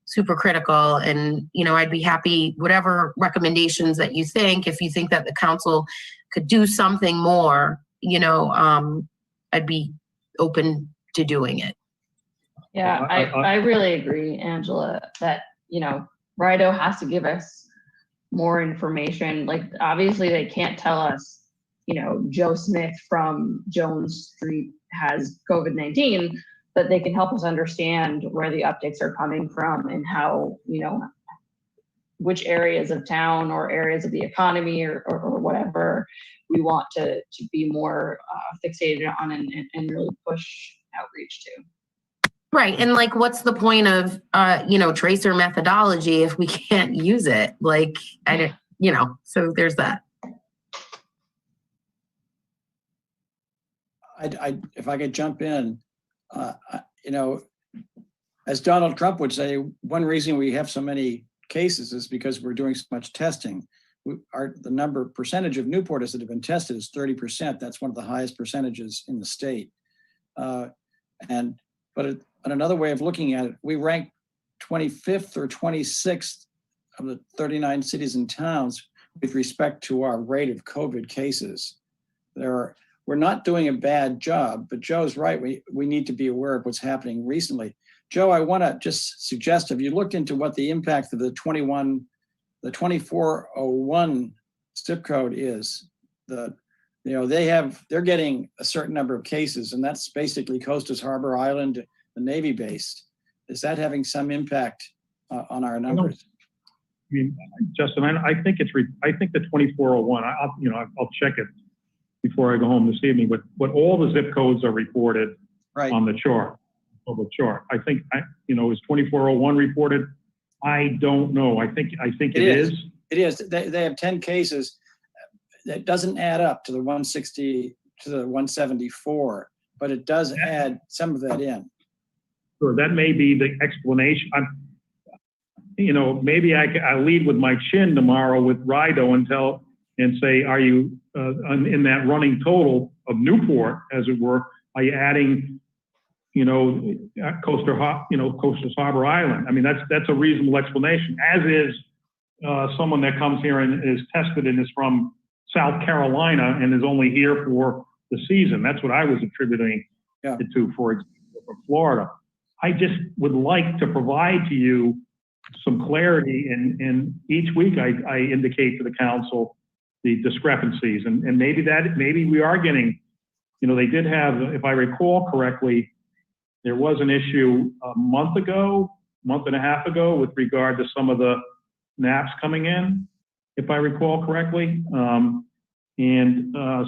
super critical. And, I'd be happy, whatever recommendations that you think, if you think that the council could do something more, I'd be open to doing it. Yeah, I really agree, Angela, that, Rhode has to give us more information. Like, obviously they can't tell us, Joe Smith from Jones Street has COVID-19, but they can help us understand where the updates are coming from and how, which areas of town or areas of the economy or whatever we want to be more fixated on and really push outreach to. Right. And what's the point of, tracer methodology if we can't use it? So there's that. If I could jump in, as Donald Trump would say, one reason we have so many cases is because we're doing so much testing. The percentage of Newporters that have been tested is 30%. That's one of the highest percentages in the state. But another way of looking at it, we rank 25th or 26th of the 39 cities and towns with respect to our rate of COVID cases. We're not doing a bad job, but Joe's right. We need to be aware of what's happening recently. Joe, I want to just suggest, have you looked into what the impact of the 2401 zip code is? The you know, they're getting a certain number of cases, and that's basically Costas Harbor Island, the Navy base. Is that having some impact on our numbers? I mean, Justin, I think I think the 2401, I'll check it before I go home this evening, but all the zip codes are reported on the chart, public chart. I think, is 2401 reported? I don't know. I think it is. It is. They have 10 cases. That doesn't add up to the 160, to the 174, but it does add some of that in. Sure, that may be the explanation. Maybe I lead with my chin tomorrow with Rhode and say, are you in that running total of Newport, as it were, are you adding, Coastal Harbor Island? I mean, that's a reasonable explanation, as is someone that comes here and is tested and is from South Carolina and is only here for the season. That's what I was attributing it to, for example, for Florida. I just would like to provide to you some clarity, and each week I indicate to the council the discrepancies, and maybe we are getting, they did have, if I recall correctly, there was an issue a month and a half ago with regard to some of the naps coming in, if I recall correctly.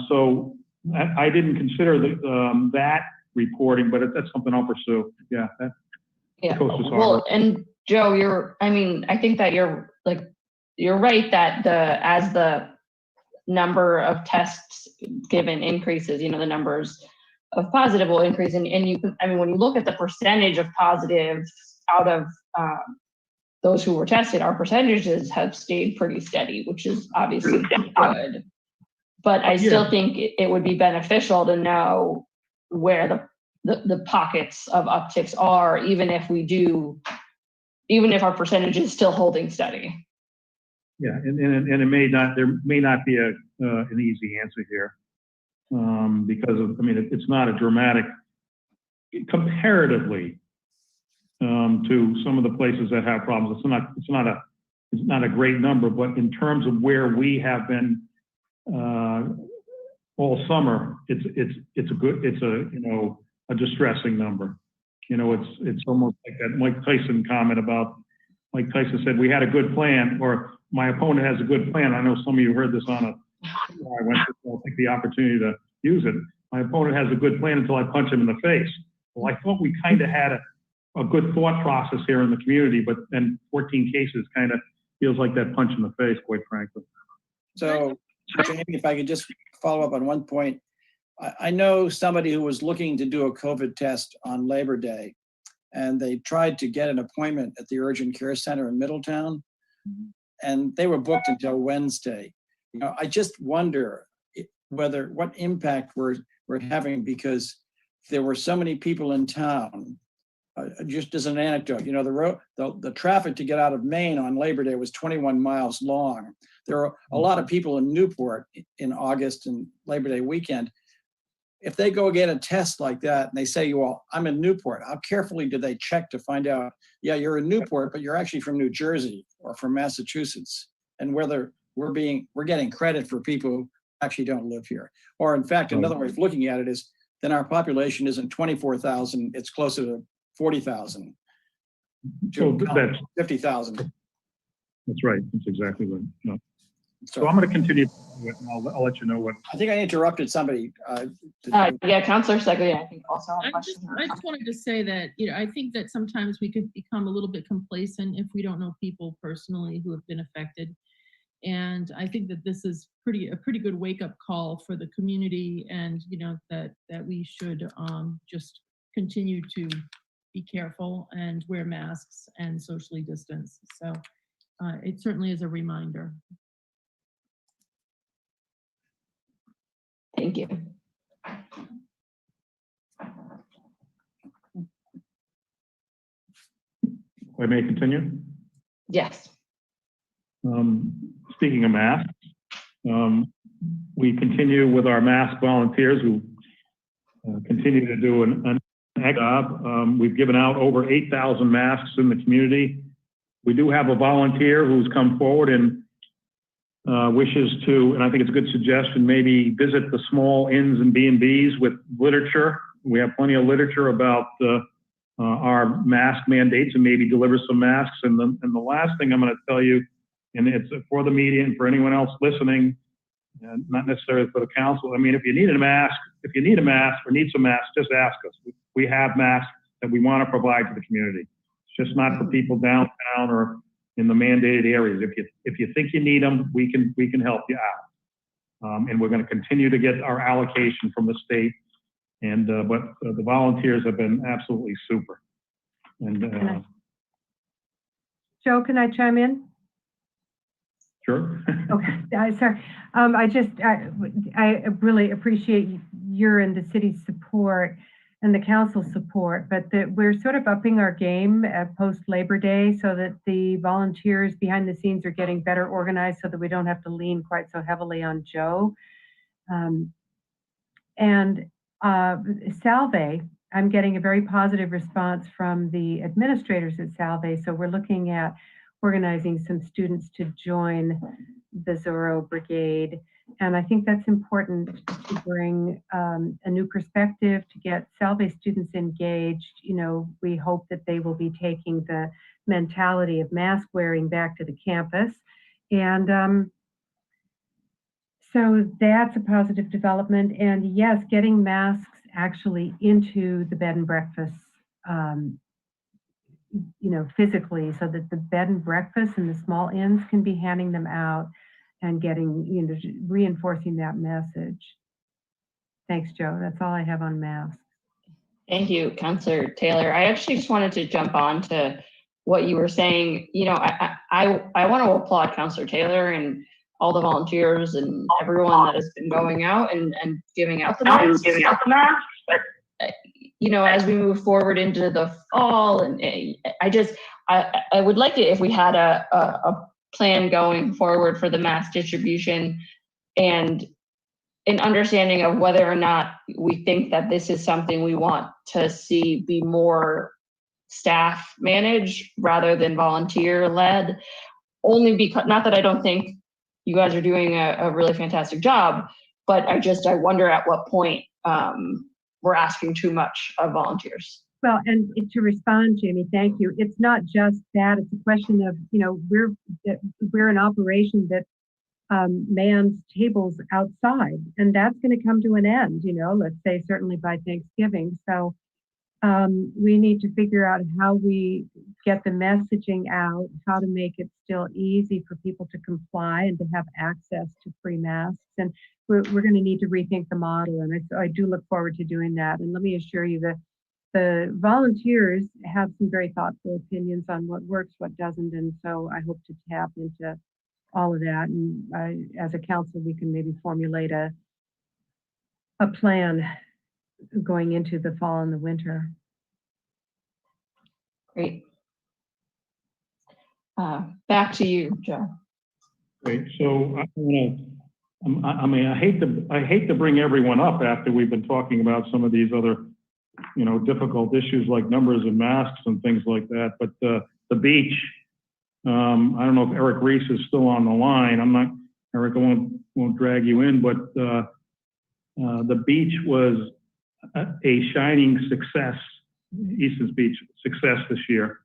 So I didn't consider that reporting, but that's something I'll pursue. Yeah. Well, and Joe, I think that you're right that as the number of tests given increases, the numbers of positive will increase. And when you look at the percentage of positives out of those who were tested, our percentages have stayed pretty steady, which is obviously good. But I still think it would be beneficial to know where the pockets of upticks are, even if our percentage is still holding steady. Yeah, and there may not be an easy answer here because it's not a dramatic comparatively to some of the places that have problems. It's not a great number, but in terms of where we have been all summer, it's a distressing number. It's almost like that Mike Tyson comment about Mike Tyson said, we had a good plan, or my opponent has a good plan. I know some of you heard this I went to take the opportunity to use it. My opponent has a good plan until I punch him in the face. Well, I thought we kind of had a good thought process here in the community, but then 14 cases kind of feels like that punch in the face, quite frankly. So, Jamie, if I could just follow up on one point. I know somebody who was looking to do a COVID test on Labor Day, and they tried to get an appointment at the Urgent Care Center in Middletown, and they were booked until Wednesday. I just wonder what impact we're having, because there were so many people in town. Just as an anecdote, the traffic to get out of Maine on Labor Day was 21 miles long. There are a lot of people in Newport in August and Labor Day weekend. If they go get a test like that and they say, well, I'm in Newport, how carefully do they check to find out, yeah, you're in Newport, but you're actually from New Jersey or from Massachusetts, and whether we're getting credit for people who actually don't live here. Or in fact, another way of looking at it is, then our population isn't 24,000, it's closer to 40,000. So that's 50,000. That's right. That's exactly right. No. So I'm going to continue, and I'll let you know what. I think I interrupted somebody. Councilor Segley, I think also had a question. I just wanted to say that, I think that sometimes we could become a little bit complacent if we don't know people personally who have been affected. And I think that this is a pretty good wake-up call for the community, and that we should just continue to be careful and wear masks and socially distance. So it certainly is a reminder. Thank you. I may continue? Yes. Speaking of masks, we continue with our mask volunteers who continue to do an excellent job. We've given out over 8,000 masks in the community. We do have a volunteer who's come forward and wishes to, and I think it's a good suggestion, maybe visit the small inns and B&Bs with literature. We have plenty of literature about our mask mandates and maybe deliver some masks. And the last thing I'm going to tell you, and it's for the media and for anyone else listening, and not necessarily for the council. I mean, if you need a mask or need some masks, just ask us. We have masks that we want to provide to the community. It's just not for people downtown or in the mandated areas. If you think you need them, we can help you out. And we're going to continue to get our allocation from the state. And but the volunteers have been absolutely super. And Joe, can I chime in? Sure. Okay, sorry. I really appreciate your and the city's support and the council's support, but we're sort of upping our game at post Labor Day so that the volunteers behind the scenes are getting better organized so that we don't have to lean quite so heavily on Joe. Salve, I'm getting a very positive response from the administrators at Salve. So we're looking at organizing some students to join the Zorro Brigade. And I think that's important to bring a new perspective, to get Salve students engaged. You know, we hope that they will be taking the mentality of mask wearing back to the campus. And so that's a positive development. And yes, getting masks actually into the bed and breakfast, you know, physically, so that the bed and breakfast and the small inns can be handing them out and getting, you know, reinforcing that message. Thanks, Joe. That's all I have on masks. Thank you, Councilor Taylor. I actually just wanted to jump on to what you were saying. You know, I want to applaud Councilor Taylor and all the volunteers and everyone that has been going out and giving out the masks. You know, as we move forward into the fall, and I would like it if we had a plan going forward for the mask distribution and an understanding of whether or not we think that this is something we want to see be more staff managed rather than volunteer led. Only because, not that I don't think you guys are doing a really fantastic job, but I wonder at what point we're asking too much of volunteers. Well, and to respond, Jamie, thank you. It's not just that, it's a question of, you know, we're an operation that mans tables outside, and that's going to come to an end, you know, let's say certainly by Thanksgiving. So we need to figure out how we get the messaging out, how to make it still easy for people to comply and to have access to free masks. And we're going to need to rethink the model. And I do look forward to doing that. And let me assure you that the volunteers have some very thoughtful opinions on what works, what doesn't. And so I hope to tap into all of that. And as a council, we can maybe formulate a plan going into the fall and the winter. Great. Back to you, Joe. Great. So I hate to bring everyone up after we've been talking about some of these other, you know, difficult issues like numbers and masks and things like that. But the beach, I don't know if Eric Reese is still on the line. I'm not, Eric, I won't drag you in, but the beach was a shining success, Easton's Beach success this year.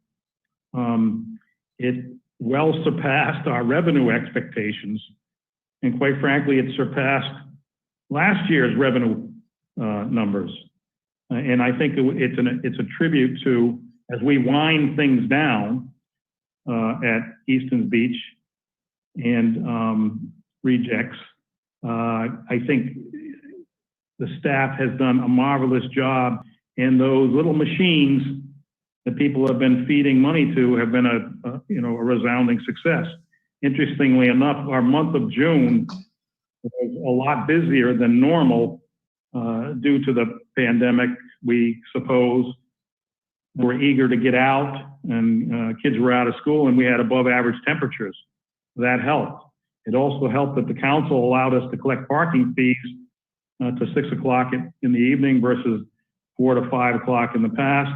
It well surpassed our revenue expectations. And quite frankly, it surpassed last year's revenue numbers. And I think it's a tribute to, as we wind things down at Easton's Beach and Rejects, I think the staff has done a marvelous job, and those little machines that people have been feeding money to have been a resounding success. Interestingly enough, our month of June was a lot busier than normal due to the pandemic, we suppose. We're eager to get out, and kids were out of school, and we had above average temperatures. That helped. It also helped that the council allowed us to collect parking fees to 6 o'clock in the evening versus 4 to 5 o'clock in the past.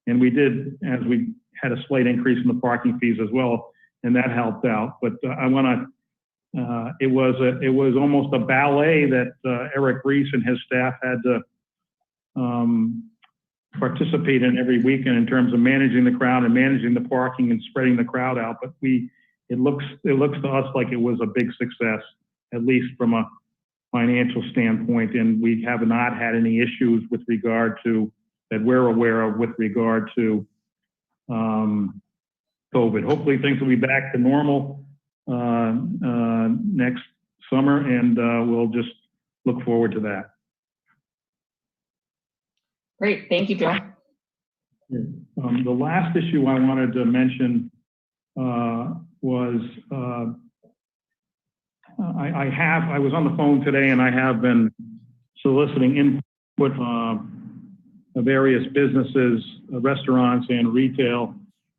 And we did, as we had a slight increase in the parking fees as well, and that helped out. But I want to it was almost a ballet that Eric Reese and his staff had to participate in every weekend in terms of managing the crowd and managing the parking and spreading the crowd out. But it looks to us like it was a big success, at least from a financial standpoint, and we have not had any issues with regard to that we're aware of with regard to COVID. Hopefully things will be back to normal next summer, and we'll just look forward to that. Great, thank you, Joe. The last issue I wanted to mention was I was on the phone today, and I have been soliciting input of various businesses, restaurants, and retail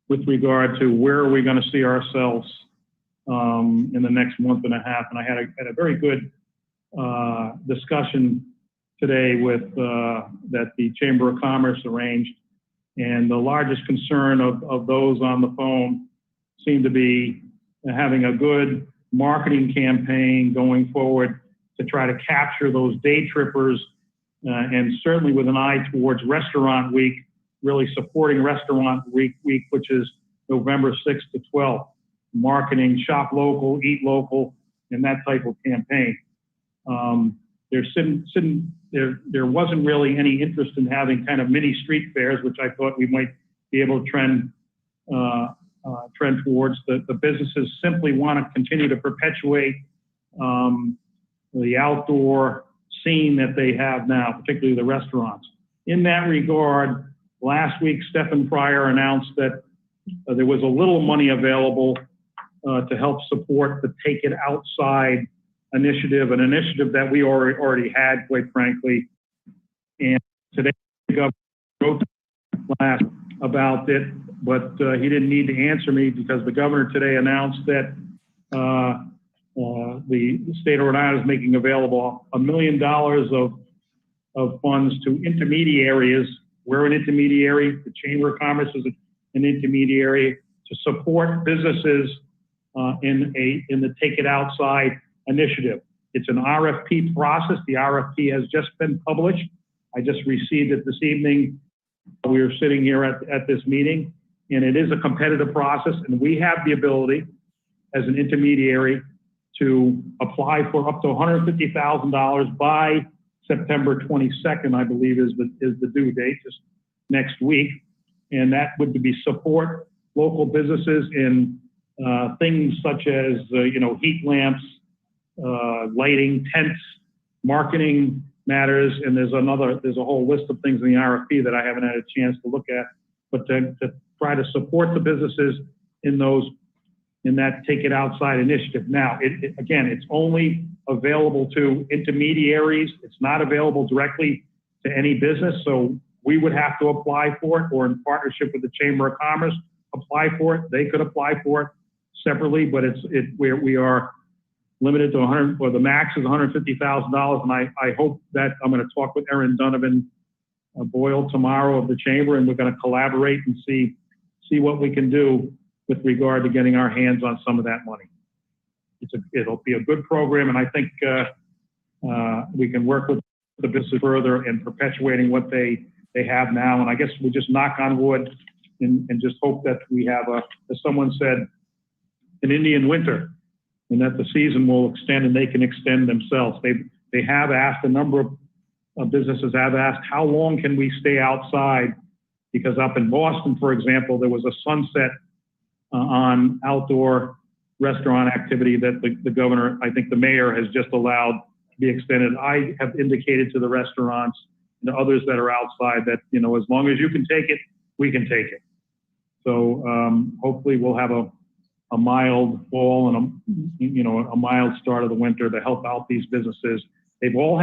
with regard to where are we going to see ourselves in the next month and a half. And I had a very good discussion today with that the Chamber of Commerce arranged, and the largest concern of those on the phone seemed to be having a good marketing campaign going forward to try to capture those day trippers, and certainly with an eye towards Restaurant Week, really supporting Restaurant Week, which is November 6th to 12th, marketing shop local, eat local, and that type of campaign. There wasn't really any interest in having kind of mini street fairs, which I thought we might be able to trend towards. The businesses simply want to continue to perpetuate the outdoor scene that they have now, particularly the restaurants. In that regard, last week, Stephen Pryor announced that there was a little money available to help support the Take It Outside initiative, an initiative that we already had, quite frankly. And today, the governor wrote last about it, but he didn't need to answer me because the governor today announced that the state of Rhode Island is making available $1 million of funds to intermediaries. We're an intermediary. The Chamber of Commerce is an intermediary to support businesses in the Take It Outside initiative. It's an RFP process. The RFP has just been published. I just received it this evening. We are sitting here at this meeting, and it is a competitive process, and we have the ability as an intermediary to apply for up to $150,000 by September 22nd, I believe is the due date, just next week. And that would be support local businesses in things such as, heat lamps, lighting, tents, marketing matters. And there's a whole list of things in the RFP that I haven't had a chance to look at, but to try to support the businesses in that Take It Outside initiative. Now, again, it's only available to intermediaries. It's not available directly to any business. So we would have to apply for it, or in partnership with the Chamber of Commerce, apply for it. They could apply for it separately, but we are limited to the max is $150,000. And I hope that I'm going to talk with Erin Donovan Boyle tomorrow of the Chamber, and we're going to collaborate and see what we can do with regard to getting our hands on some of that money. It'll be a good program, and I think we can work with the business further in perpetuating what they have now. And I guess we just knock on wood and just hope that we have as someone said, an Indian winter, and that the season will extend and they can extend themselves. They have asked, a number of businesses have asked, how long can we stay outside? Because up in Boston, for example, there was a sunset on outdoor restaurant activity that the governor, I think the mayor, has just allowed to be extended. I have indicated to the restaurants and to others that are outside that, as long as you can take it, we can take it. So hopefully we'll have a mild fall and a mild start of the winter to help out these businesses. They've all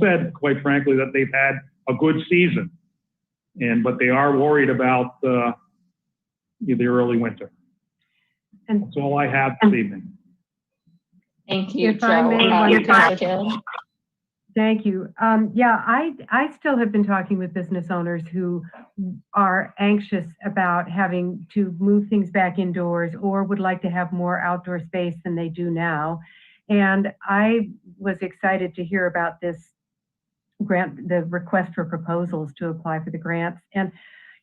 said, quite frankly, that they've had a good season, but they are worried about the early winter. And that's all I have this evening. Thank you, If I Joe. may, Councilor Taylor. Thank you. Yeah, I still have been talking with business owners who are anxious about having to move things back indoors or would like to have more outdoor space than they do now. And I was excited to hear about this grant, the request for proposals to apply for the grants. And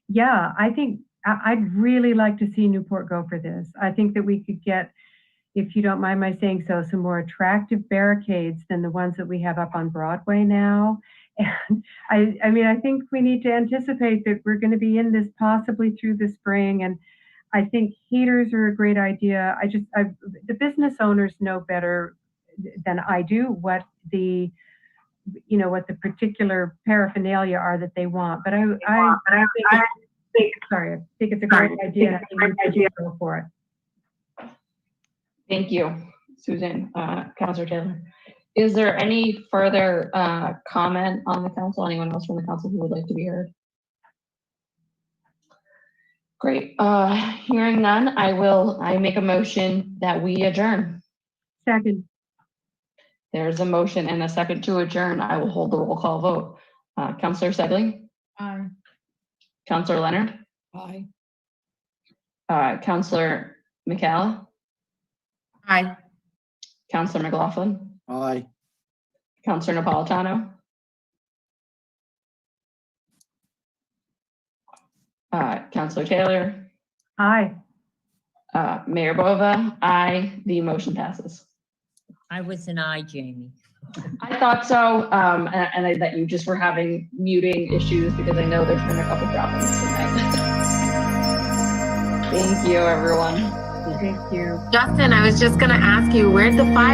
yeah, I think I'd really like to see Newport go for this. I think that we could get, if you don't mind my saying so, some more attractive barricades than the ones that we have up on Broadway now. And I mean, I think we need to anticipate that we're going to be in this possibly through the spring. And I think heaters are a great idea. The business owners know better than I do what the particular paraphernalia are that they want. But I think it's a great idea. I think we should go for it. Thank you, Susan. Councilor Taylor. Is there any further comment on the council? Anyone else from the council who would like to be heard? Great. Hearing none, I make a motion that we adjourn. Second. There's a motion and a second to adjourn. I will hold the roll call vote. Councilor Sedgley? Aye. Councilor Leonard? Aye. Councilor McCalla? Aye. Councilor McLaughlin? Aye. Councilor Napolitano? Councilor Taylor? Aye. Mayor Bova? Aye. The motion passes. I was an aye, Jamie. I thought so, and I that you just were having muting issues because I know there's been a couple drop-ins tonight. Thank you, everyone. Thank you. Justin, I was just going to ask you, where'd the fire